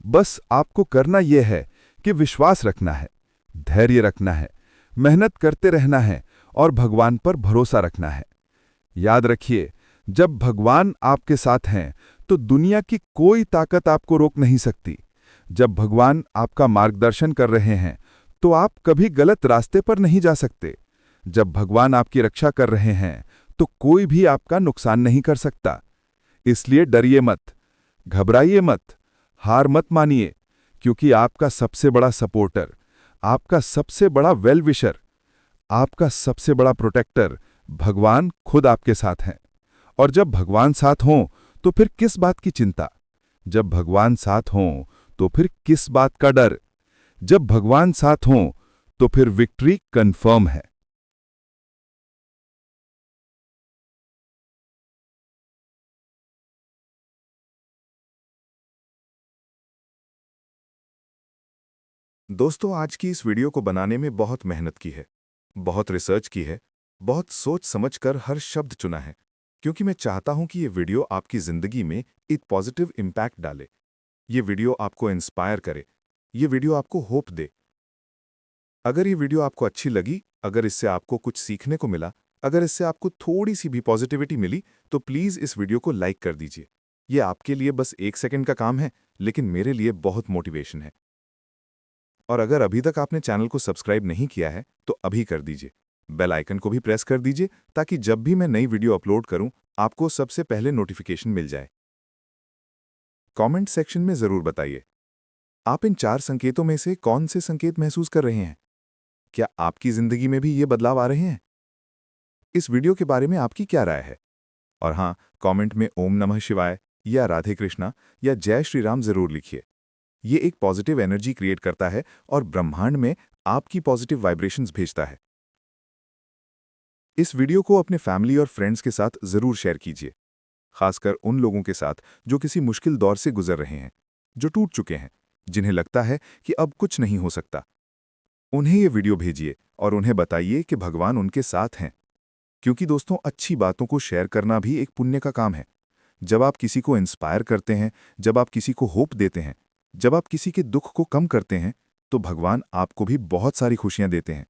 बस आपको करना यह है कि विश्वास रखना है, धैर्य रखना है, मेहनत करते रहना है और भगवान पर भरोसा रखना है। याद रखिए, जब भगवान आपके साथ हैं तो दुनिया की कोई ताकत आपको रोक नहीं सकती। जब भगवान आपका मार्गदर्शन कर रहे हैं तो आप कभी गलत रास्ते पर नहीं जा सकते। जब भगवान आपकी रक्षा कर रहे हैं तो कोई भी आपका नुकसान नहीं कर सकता। इसलिए डरिए मत, घबराइए मत, हार मत मानिए, क्योंकि आपका सबसे बड़ा सपोर्टर, आपका सबसे बड़ा वेल विशर, आपका सबसे बड़ा प्रोटेक्टर भगवान खुद आपके साथ हैं। और जब भगवान साथ हों तो फिर किस बात की चिंता? जब भगवान साथ हों तो फिर किस बात का डर? जब भगवान साथ हों तो फिर विक्ट्री कंफर्म है। दोस्तों, आज की इस वीडियो को बनाने में बहुत मेहनत की है, बहुत रिसर्च की है, बहुत सोच समझकर हर शब्द चुना है, क्योंकि मैं चाहता हूं कि ये वीडियो आपकी जिंदगी में एक पॉजिटिव इम्पैक्ट डाले। ये वीडियो आपको इंस्पायर करे, ये वीडियो आपको होप दे। अगर ये वीडियो आपको अच्छी लगी, अगर इससे आपको कुछ सीखने को मिला, अगर इससे आपको थोड़ी सी भी पॉजिटिविटी मिली, तो प्लीज़ इस वीडियो को लाइक कर दीजिए। ये आपके लिए बस 1 सेकंड का काम है, लेकिन मेरे लिए बहुत मोटिवेशन है। और अगर अभी तक आपने चैनल को सब्सक्राइब नहीं किया है, तो अभी कर दीजिए। बेल आइकन को भी प्रेस कर दीजिए ताकि जब भी मैं नई वीडियो अपलोड करूं, आपको सबसे पहले नोटिफिकेशन मिल जाए। कमेंट सेक्शन में ज़रूर बताइए, आप इन 4 संकेतों में से कौन से संकेत महसूस कर रहे हैं? क्या आपकी ज़िंदगी में भी ये बदलाव आ रहे हैं? इस वीडियो के बारे में आपकी क्या राय है? और हाँ, कमेंट में ओम नमः शिवाय या राधे कृष्णा या जय श्री राम ज़रूर लिखिए। ये एक पॉजिटिव एनर्जी क्रिएट करता है और ब्रह्मांड में आपकी पॉजिटिव वाइब्रेशंस भेजता है। इस वीडियो को अपने फैमिली और फ्रेंड्स के साथ ज़रूर शेयर कीजिए, खासकर उन लोगों के साथ जो किसी मुश्किल दौर से गुजर रहे हैं, जो टूट चुके हैं, जिन्हें लगता है कि अब कुछ नहीं हो सकता। उन्हें ये वीडियो भेजिए और उन्हें बताइए कि भगवान उनके साथ हैं। क्योंकि दोस्तों, अच्छी बातों को शेयर करना भी एक पुण्य का काम है। जब आप किसी को इंस्पायर करते हैं, जब आप किसी को होप देते हैं, जब आप किसी के दुख को कम करते हैं, तो भगवान आपको भी बहुत सारी खुशियां देते हैं।